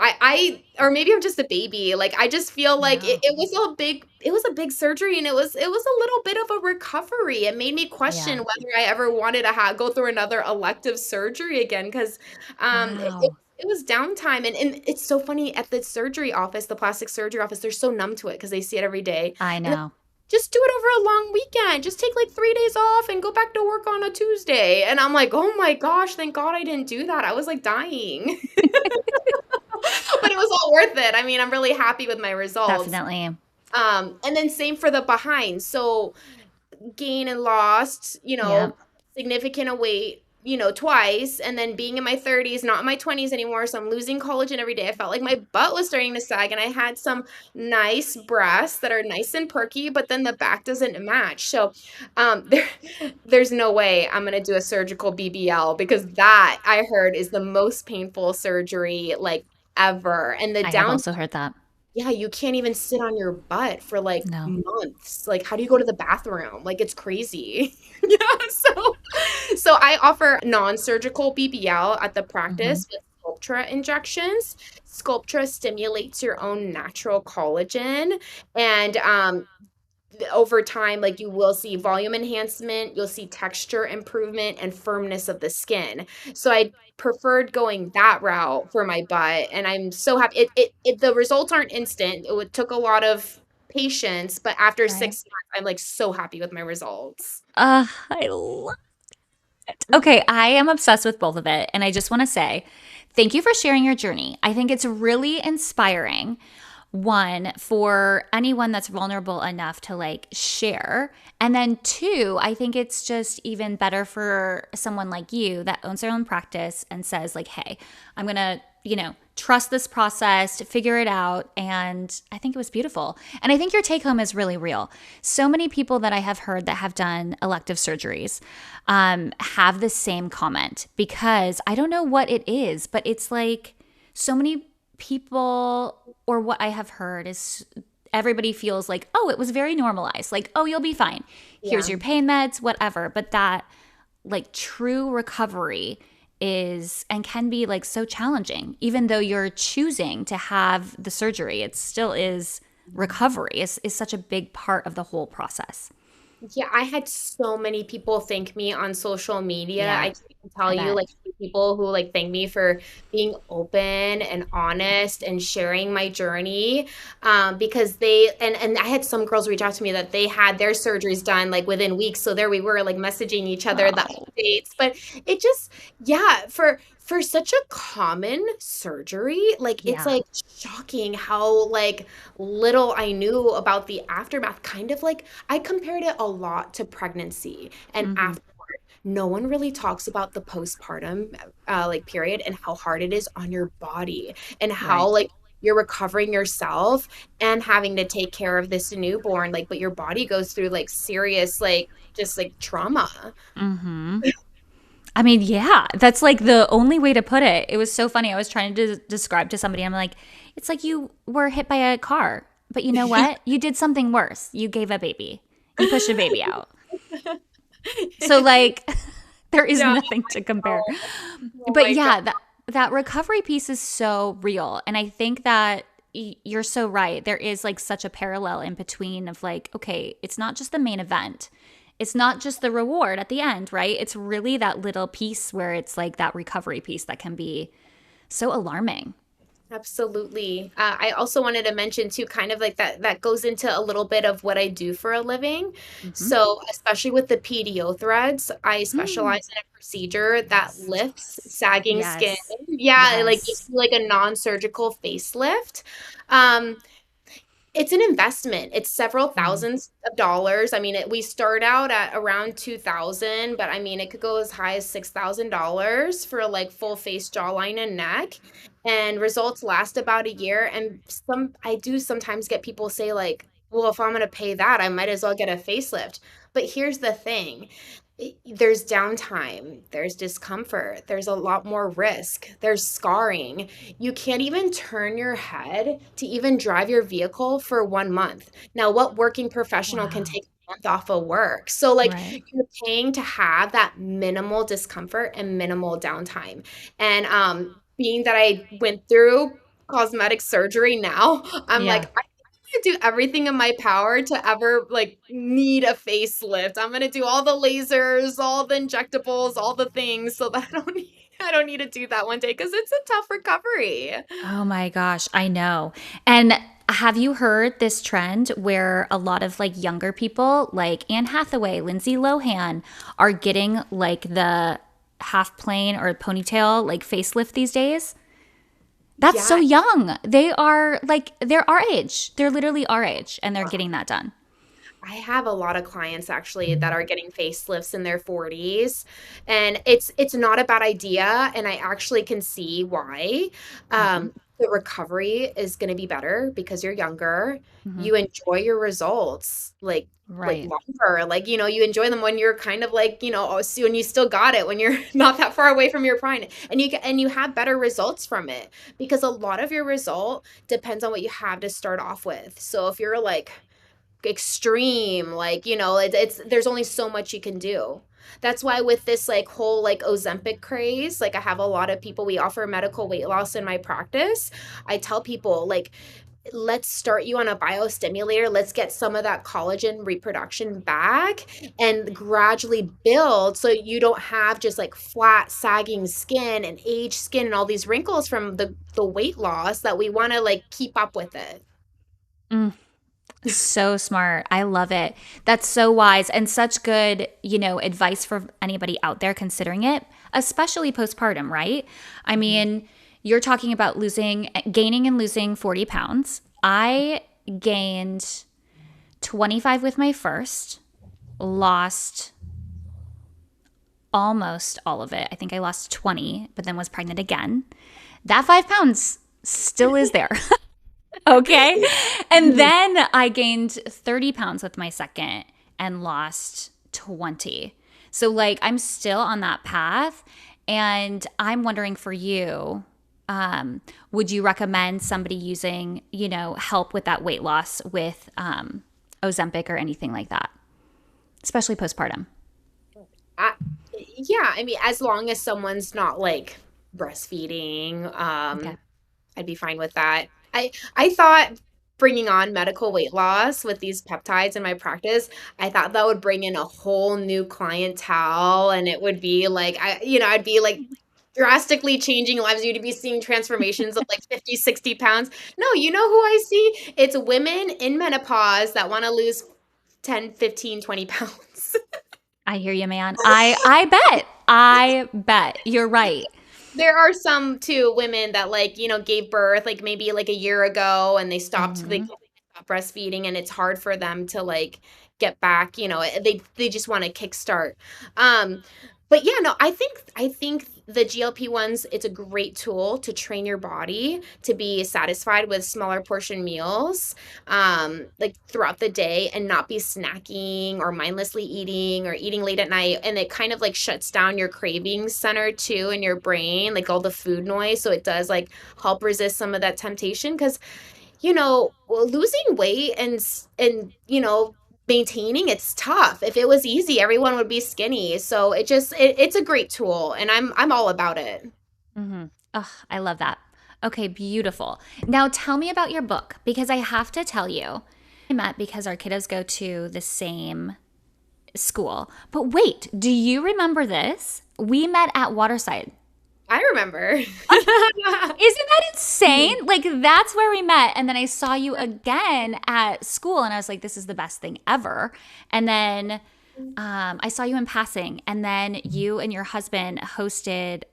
Or maybe I'm just a baby. Like I just feel like No. it was a big surgery, and it was a little bit of a recovery. It made me question Yeah. whether I ever wanted to go through another elective surgery again because it Wow. it was downtime, and it's so funny at the surgery office, the plastic surgery office, they're so numb to it because they see it every day. I And know. just do it over a long weekend. Just take like 3 days off and go back to work on a Tuesday. And I'm like, oh my gosh, thank God I didn't do that. I was like dying. But it was all worth it. I mean, I'm really happy with my results. Definitely. And then same for the behind. So gain and lost, Yep. significant weight, twice, and then being in my 30s, not in my 20s anymore. So I'm losing collagen every day. I felt like my butt was starting to sag, and I had some nice breasts that are nice and perky, but then the back doesn't match. So there's no way I'm gonna do a surgical BBL because that I heard is the most painful surgery like ever. And the I have down also heard that. yeah, you can't even sit on your butt for like No. months. Like, how do you go to the bathroom? Like, it's crazy. Yeah, so I offer non-surgical BBL at the Hmm. practice with Sculptra injections. Sculptra stimulates your own natural collagen, and over time, like you will see volume enhancement, you'll see texture improvement and firmness of the skin. So I preferred going that route for my butt, and I'm so happy. The results aren't instant. Took a lot of patience, but after Right. 6 months, I'm like so happy with my results. I love it. Okay, I am obsessed with both of it. And I just want to say thank you for sharing your journey. I think it's really inspiring. One, for anyone that's vulnerable enough to like share. And then two, I think it's just even better for someone like you that owns their own practice and says, like, hey, I'm going to, trust this process, figure it out. And I think it was beautiful. And I think your take home is really real. So many people that I have heard that have done elective surgeries have the same comment because I don't know what it is, but it's like so many people, or what I have heard is everybody feels like, oh, it was very normalized. Like, oh, you'll be fine. Here's Yeah. your pain meds, whatever. But that like true recovery is and can be like so challenging. Even though you're choosing to have the surgery, it still is recovery is such a big part of the whole process. Yeah, I had so many people thank me on social media. I Yeah, can't even tell I you, bet. like, people who like thank me for being open and honest and sharing my journey. Because and I had some girls reach out to me that they had their surgeries done like within weeks. So there we were like messaging each other the Oh, updates. But it just, yeah, for such a common surgery, like it's yeah. like shocking how like little I knew about the aftermath. Kind of like I compared it a lot to pregnancy and Hmm. afterward. No one really talks about the postpartum like period and how hard it is on your body and how Right. like you're recovering yourself and having to take care of this newborn like but your body goes through like serious like just like trauma. Hmm. I mean, yeah, that's like the only way to put it. It was so funny. I was trying to describe to somebody, I'm like, it's like you were hit by a car, but you know what? You did something worse. You gave a baby, you pushed a baby out. So, like, there is Yeah. nothing to compare. Oh But my God. yeah, that recovery piece is so real. And I think that you're so right. There is like such a parallel in between of like, okay, it's not just the main event. It's not just the reward at the end, right? It's really that little piece where it's like that recovery piece that can be so alarming. Absolutely. I also wanted to mention too, kind of like that goes into a little bit of what I do for a living. Hmm. So, especially with the PDO threads, I Mm. specialize in a procedure that Yes. lifts sagging skin. Yes. Yeah, it like gives Yes. you like a non-surgical facelift. Um, it's an investment. It's several Mm. thousands of dollars. I mean, we start out at around 2000, but I mean, it could go as high as $6,000 for like full face, jawline, and neck. And results last about a year. And I do sometimes get people say like, well, if I'm going to pay that, I might as well get a facelift. But here's the thing. There's downtime, there's discomfort, there's a lot more risk, there's scarring. You can't even turn your head to even drive your vehicle for 1 month. Now, what working professional can Wow. take a month off of work? So, like, Right. you're paying to have that minimal discomfort and minimal downtime. And being that I went through cosmetic surgery now, I'm like, Yeah. to do everything in my power to ever like need a facelift. I'm gonna do all the lasers, all the injectables, all the things so that I don't need to do that one day because it's a tough recovery. Oh my gosh, I know. And have you heard this trend where a lot of like younger people, like Anne Hathaway, Lindsay Lohan, are getting like the half plane or ponytail like facelift these days? That's so Yeah. young. They are like, they're our age. They're literally our age and they're getting that done. I have a lot of clients actually that are getting facelifts in their 40s, and it's not a bad idea, and I actually can see why. Hmm. The recovery is going to be better because you're younger. Hmm. You enjoy your results like Right. longer. Like, you enjoy them when you're kind of like, oh, so when you still got it when you're not that far away from your prime, and you have better results from it because a lot of your result depends on what you have to start off with. So if you're like extreme, like it's there's only so much you can do. That's why with this like whole like Ozempic craze, like I have a lot of people, we offer medical weight loss in my practice. I tell people like, let's start you on a biostimulator, let's get some of that collagen reproduction back and gradually build so you don't have just like flat sagging skin and aged skin and all these wrinkles from the weight loss that we want to like keep up with it. Mm. So smart. I love it. That's so wise and such good, advice for anybody out there considering it, especially postpartum, right? I Mhm. mean, you're talking about gaining and losing 40 pounds. I gained 25 with my first, lost almost all of it. I think I lost 20, but then was pregnant again. That 5 pounds still is there. Okay. And then I gained 30 pounds with my second and lost 20. So, like, I'm still on that path. And I'm wondering for you, would you recommend somebody using, help with that weight loss with Ozempic or anything like that, especially postpartum? I, yeah, I mean, as long as someone's not like breastfeeding, Okay. I'd be fine with that. I thought bringing on medical weight loss with these peptides in my practice, I thought that would bring in a whole new clientele, and it would be like I'd be like drastically changing lives. You'd be seeing transformations of like 50, 60 pounds. No, you know who I see? It's women in menopause that want to lose 10, 15, 20 pounds. I hear you, man. I bet. I bet. You're right. There are some too women that like, gave birth like maybe like a year ago and they Hmm. completely stopped breastfeeding and it's hard for them to like get back, they just want to kickstart. Um but yeah, no, I think the GLP ones, it's a great tool to train your body to be satisfied with smaller portion meals like throughout the day and not be snacking or mindlessly eating or eating late at night, and it kind of like shuts down your cravings center too in your brain, like all the food noise, so it does like help resist some of that temptation because losing weight and maintaining, it's tough. If it was easy, everyone would be skinny, so it's a great tool and I'm all about it. Hmm. Oh, I love that. Okay, beautiful. Now tell me about your book because I have to tell you, I met because our kiddos go to the same school. But wait, do you remember this? We met at Waterside. I remember. Isn't that insane? Like, that's where we met. And then I saw you again at school, and I was like, this is the best thing ever. And then I saw you in passing, and then you and your husband hosted,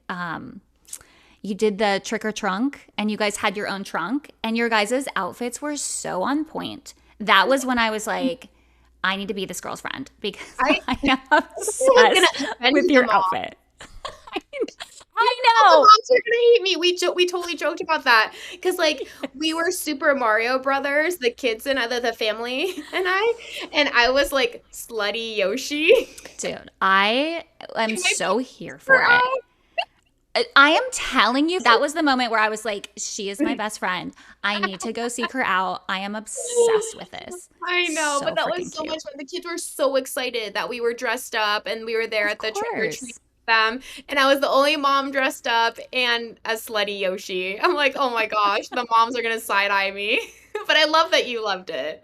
you did the trick or trunk, and you guys had your own trunk, and your guys' outfits were so on point. That was when I was like, I need to be this girl's friend because I I am was gonna obsessed offend with your your mom. outfit. I The know. moms are gonna hate me. We totally joked about that because like we were Super Mario Brothers, the kids and the family and I was like slutty Yoshi. Dude, I am My so here were for it. out. I am telling you, that was the moment where I was like, she is my best friend. I need to go seek her out. I am obsessed with this. I know, So but that was freaking so cute. much fun. The kids were so excited that we were dressed up and we were there Of at the trick or treat course. with them. And I was the only mom dressed up and a slutty Yoshi. I'm like, oh my gosh, the moms are gonna side eye me. But I love that you loved it.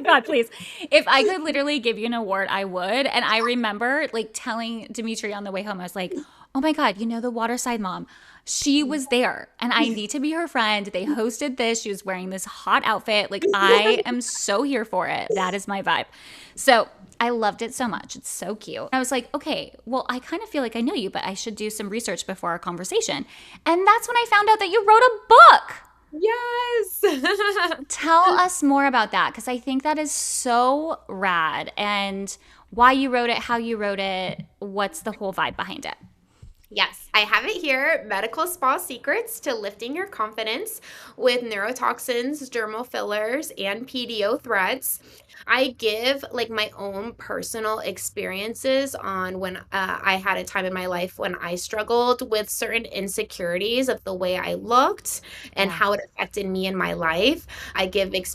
God, please. If I could literally give you an award, I would. And I remember like telling Dimitri on the way home, I was like, oh my God, you know, the Waterside mom, she was there and I need to be her friend. They hosted this. She was wearing this hot outfit. Like, I am so here for it. That is my vibe. So I loved it so much. It's so cute. I was like, okay, well, I kind of feel like I know you, but I should do some research before our conversation. And that's when I found out that you wrote a book. Yes. Tell us more about that because I think that is so rad and why you wrote it, how you wrote it, what's the whole vibe behind it. Yes, I have it here. Medical Spa Secrets to Lifting Your Confidence with neurotoxins, dermal fillers, and PDO threads. I give like my own personal experiences on when I had a time in my life when I struggled with certain insecurities of the way I looked and Yeah. how it affected me in my life. I give like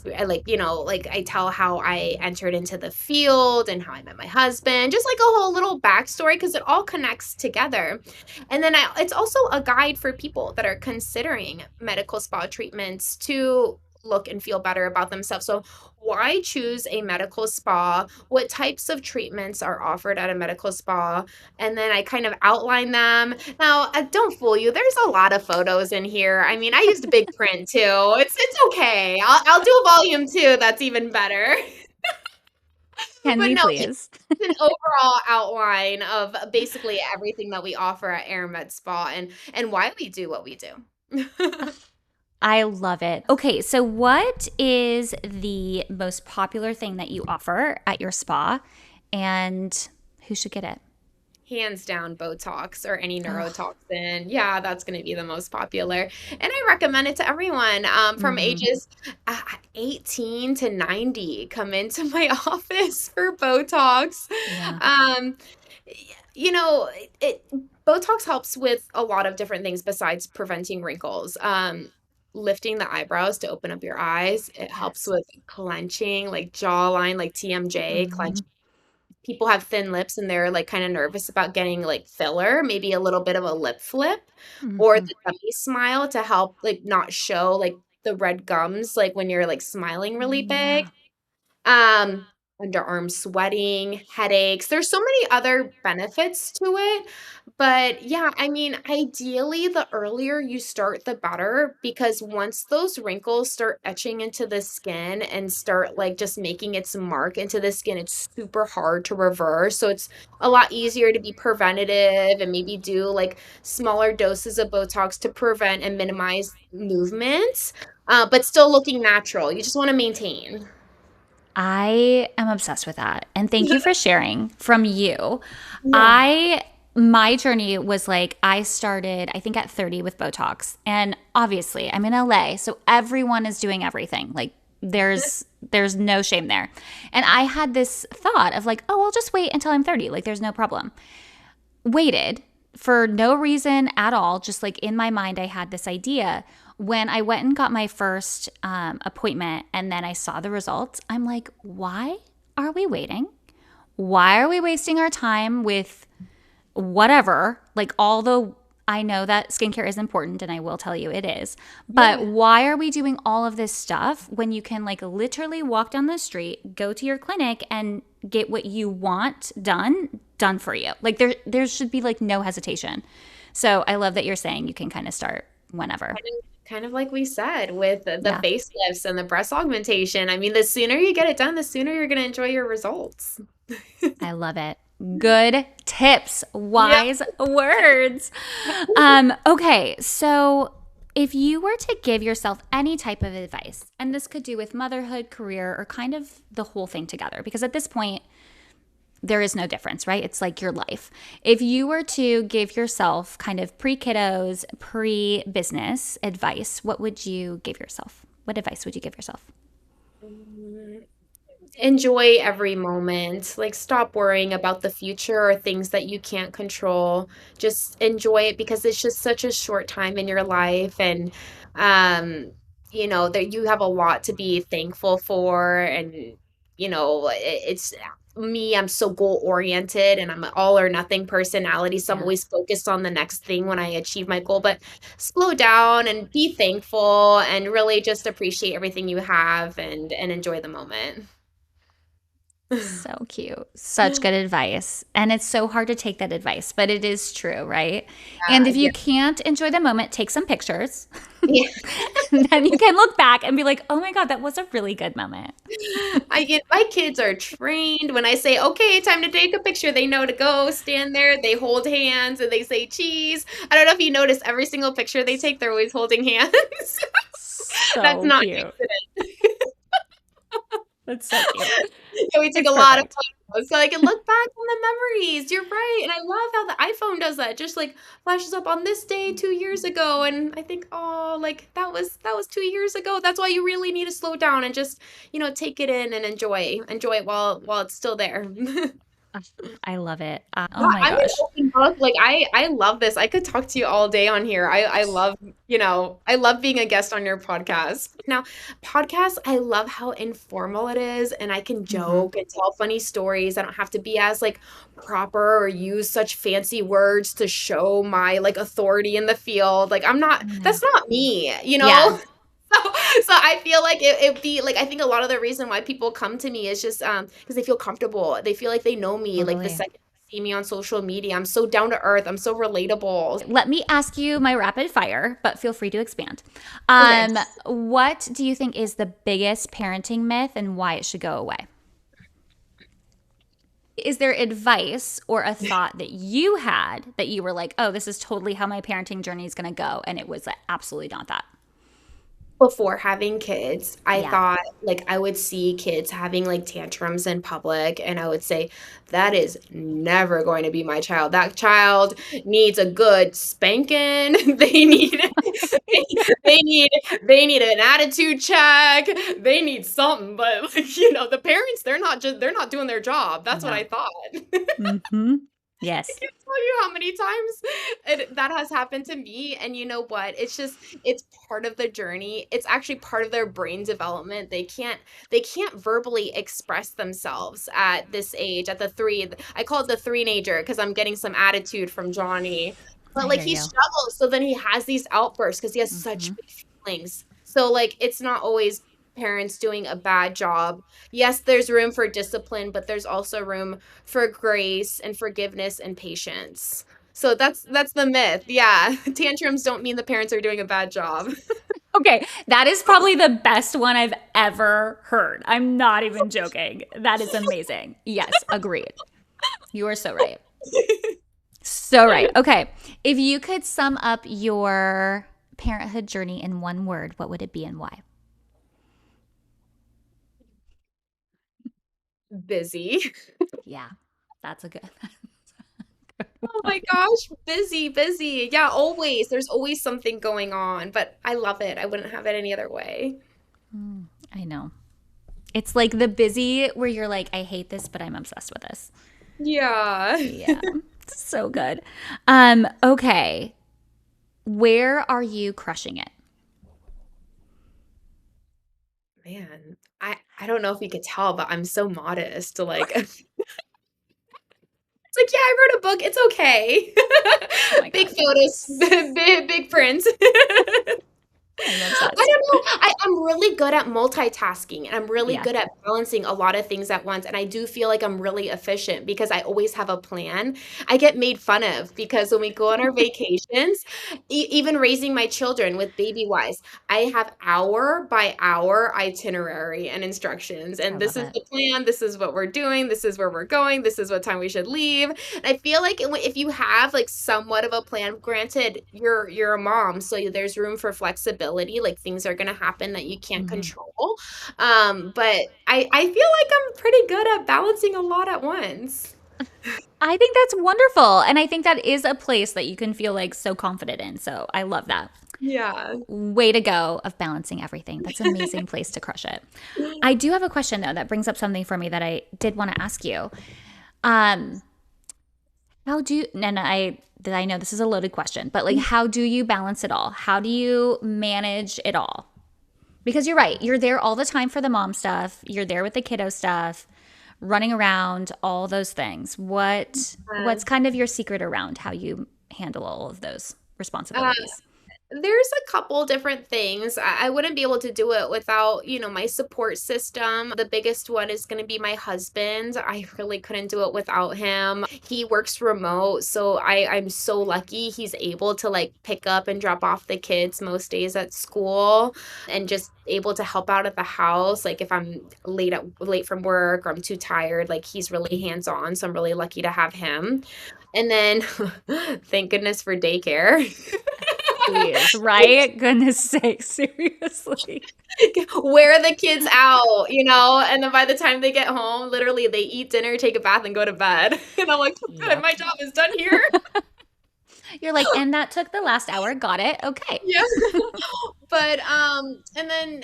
like I tell how I entered into the field and how I met my husband, just like a whole little backstory because it all connects together. And then it's also a guide for people that are considering medical spa treatments to look and feel better about themselves. So, why choose a medical spa? What types of treatments are offered at a medical spa? And then I kind of outline them. Now, don't fool you. There's a lot of photos in here. I mean, I used big print too. It's okay. I'll do a volume two. That's even better. Can But we no, please? an overall outline of basically everything that we offer at Aire Med Spa and why we do what we do. I love it. Okay, so what is the most popular thing that you offer at your spa and who should get it? Hands down Botox or any Oh, neurotoxin. Yeah, that's going to be the most popular. And I recommend it to everyone from mm-hmm. ages 18 to 90 come into my office for Botox. Yeah. Um, you know, it Botox helps with a lot of different things besides preventing wrinkles. Lifting the eyebrows to open up your eyes. It helps Yes. with clenching, like jawline, like TMJ, Mm-hmm. clenching. People have thin lips and they're like kind of nervous about getting like filler, maybe a little bit of a lip flip or Mm-hmm. the dummy smile to help like not show like the red gums like when you're like smiling really big. Yeah. Um, Underarm sweating, headaches. There's so many other benefits to it. But yeah, I mean, ideally, the earlier you start, the better because once those wrinkles start etching into the skin and start like just making its mark into the skin, it's super hard to reverse. So it's a lot easier to be preventative and maybe do like smaller doses of Botox to prevent and minimize movements, but still looking natural. You just want to maintain. I am obsessed with that. And thank you for sharing from you. Yeah. I my journey was like I started I think at 30 with Botox. And obviously, I'm in LA, so everyone is doing everything. Like there's no shame there. And I had this thought of like, "Oh, I'll just wait until I'm 30. Like there's no problem." Waited for no reason at all. Just like in my mind, I had this idea. When I went and got my first appointment and then I saw the results, I'm like, why are we waiting? Why are we wasting our time with whatever, like all the I know that skincare is important and I will tell you it is. But Yeah. why are we doing all of this stuff when you can like literally walk down the street, go to your clinic and get what you want done for you? Like there should be like no hesitation. So I love that you're saying you can kind of start whenever. Kind of like we said with the Yeah. facelifts and the breast augmentation. I mean, the sooner you get it done, the sooner you're going to enjoy your results. I love it. Good tips, Yeah. wise words. Okay, so if you were to give yourself any type of advice, and this could do with motherhood, career, or kind of the whole thing together, because at this point, there is no difference, right? It's like your life. If you were to give yourself kind of pre kiddos, pre business advice, what would you give yourself? What advice would you give yourself? Enjoy every moment. Like, stop worrying about the future or things that you can't control. Just enjoy it because it's just such a short time in your life. And, um, that you have a lot to be thankful for. And, it's me, I'm so goal oriented and I'm an all or nothing personality. So I'm Yeah. always focused on the next thing when I achieve my goal. But slow down and be thankful and really just appreciate everything you have and enjoy the moment. So cute. Such good advice. And it's so hard to take that advice, but it is true, right? And if you Yeah, can't enjoy the moment, take some pictures. yeah. Then you can look back and be like, oh my God, that was a really good moment. I get my kids are trained. When I say, okay, time to take a picture, they know to go stand there. They hold hands and they say cheese. I don't know if you notice every single picture they take, they're always holding hands. That's So not an cute. accident. That's so cute. Yeah, we took It's a lot of perfect. photos so I can look back on the memories. You're right. And I love how the iPhone does that. Just like flashes up on this day 2 years ago. And I think, oh, like that was 2 years ago. That's why you really need to slow down and just, take it in and enjoy it while it's still there. Ugh, I love it. No, Oh my I'm an gosh. open book. Like I love this. I could talk to you all day on here. I love being a guest on your podcast. Now, podcasts, I love how informal it is and I can Hmm. joke and tell funny stories. I don't have to be as like proper or use such fancy words to show my like authority in the field. Like I that's know. not me, you Yeah, know? So I feel like it'd be like I think a lot of the reason why people come to me is just because they feel comfortable. They feel like they know me. Like the totally. second they see me on social media, I'm so down to earth. I'm so relatable. Let me ask you my rapid fire, but feel free to expand. Okay. What do you think is the biggest parenting myth and why it should go away? Is there advice or a thought that you had that you were like, oh, this is totally how my parenting journey is going to go? And it was absolutely not that. Before having kids, I Yeah, thought like I would see kids having like tantrums in public, and I would say, that is never going to be my child. That child needs a good spanking. They need an attitude check. They need something. But like, the parents, they're not doing their job. That's what I no. thought. Mm-hmm. I Yes. can't tell you how many times that has happened to me. And you know what? It's part of the journey. It's actually part of their brain development. They can't verbally express themselves at this age, at the three. I call it the three-nager because I'm getting some attitude from Johnny. But I like hear he you. struggles, so then he has these outbursts because he has Mm-hmm. such big feelings. So like it's not always parents doing a bad job. Yes, there's room for discipline, but there's also room for grace and forgiveness and patience. So that's the myth. Yeah. Tantrums don't mean the parents are doing a bad job. Okay, that is probably the best one I've ever heard. I'm not even joking. That is amazing. Yes, agreed. You are so right. So right. Okay. If you could sum up your parenthood journey in one word, what would it be and why? Busy. Yeah, that's a good. Oh my gosh, busy, busy. Yeah, always. There's always something going on, but I love it. I wouldn't have it any other way. I know. It's like the busy where you're like, I hate this, but I'm obsessed with this. Yeah. Yeah. So good. Okay. Where are you crushing it? Man, I don't know if you could tell, but I'm so modest. Like It's like, yeah, I wrote a book. It's okay. Oh my Big God. photos, big prints. I'm I obsessed. don't know. I'm really good at multitasking and I'm really Yeah. good at balancing a lot of things at once. And I do feel like I'm really efficient because I always have a plan. I get made fun of because when we go on our vacations, even raising my children with baby wise, I have hour by hour itinerary and instructions. I And this love is it. the plan. This is what we're doing. This is where we're going. This is what time we should leave. And I feel like if you have like somewhat of a plan, granted, you're a mom, so there's room for flexibility. Like things are gonna happen that you can't Mhm. control. But I feel like I'm pretty good at balancing a lot at once. I think that's wonderful. And I think that is a place that you can feel like so confident in. So I love that. Yeah. Way to go of balancing everything. That's an amazing place to crush it. I do have a question though that brings up something for me that I did want to ask you. Um, how do you, and I know this is a loaded question, but like, how do you balance it all? How do you manage it all? Because you're right, you're there all the time for the mom stuff. You're there with the kiddo stuff, running around, all those things. What's kind of your secret around how you handle all of those Uh, responsibilities? There's a couple different things. I wouldn't be able to do it without, my support system. The biggest one is going to be my husband. I really couldn't do it without him. He works remote, so I'm so lucky he's able to like pick up and drop off the kids most days at school and just able to help out at the house. Like if I'm late from work or I'm too tired, like he's really hands-on, so I'm really lucky to have him. And then thank goodness for daycare. Please, right? Goodness sake, seriously. Wear the kids out, and then by the time they get home, literally they eat dinner, take a bath, and go to bed. And I'm like, "Oh, good, Yep. my job is done here." You're like, and that took the last hour. Got it. Okay. Yeah. But and then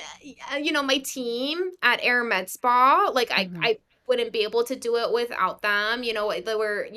my team at Aire Med Spa, like Mhm. I wouldn't be able to do it without them. They were,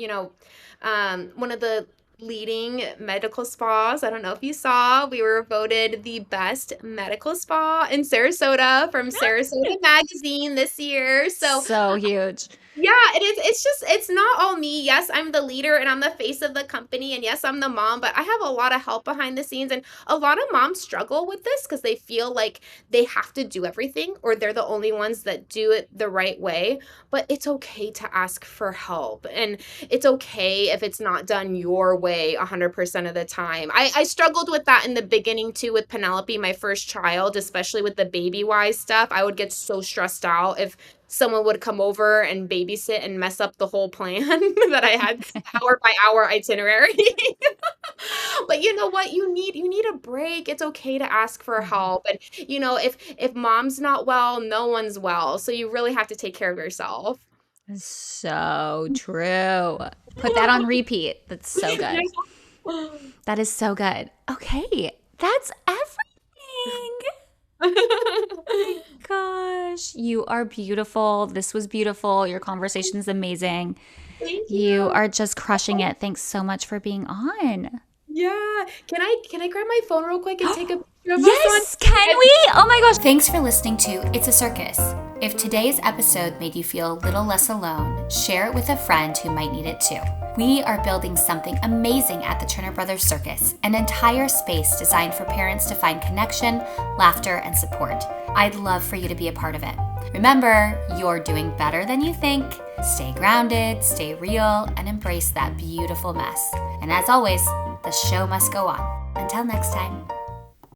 one of the leading medical spas. I don't know if you saw, we were voted the best medical spa in Sarasota from Sarasota Magazine this year. So So huge. yeah, it is. It's not all me. Yes, I'm the leader and I'm the face of the company. And yes, I'm the mom, but I have a lot of help behind the scenes. And a lot of moms struggle with this because they feel like they have to do everything or they're the only ones that do it the right way. But it's okay to ask for help. And it's okay if it's not done your way 100% of the time. I struggled with that in the beginning too with Penelope, my first child, especially with the baby wise stuff. I would get so stressed out if someone would come over and babysit and mess up the whole plan that I had hour by hour itinerary. But you know what? You need a break. It's okay to ask for Mhm. help. And if mom's not well, no one's well. So you really have to take care of yourself. So true. Put that on repeat. That's so good. Yeah. That is so good. Okay. That's everything. Gosh, you are beautiful. This was beautiful. Your conversation is amazing. Thank You you. are just crushing it. Thanks so much for being on. Yeah. Can I grab my phone real quick and take a picture of us on? Yes, can we? Oh my gosh. Thanks for listening to It's a Circus. If today's episode made you feel a little less alone, share it with a friend who might need it too. We are building something amazing at the Turner Brothers Circus, an entire space designed for parents to find connection, laughter, and support. I'd love for you to be a part of it. Remember, you're doing better than you think. Stay grounded, stay real, and embrace that beautiful mess. And as always, the show must go on. Until next time.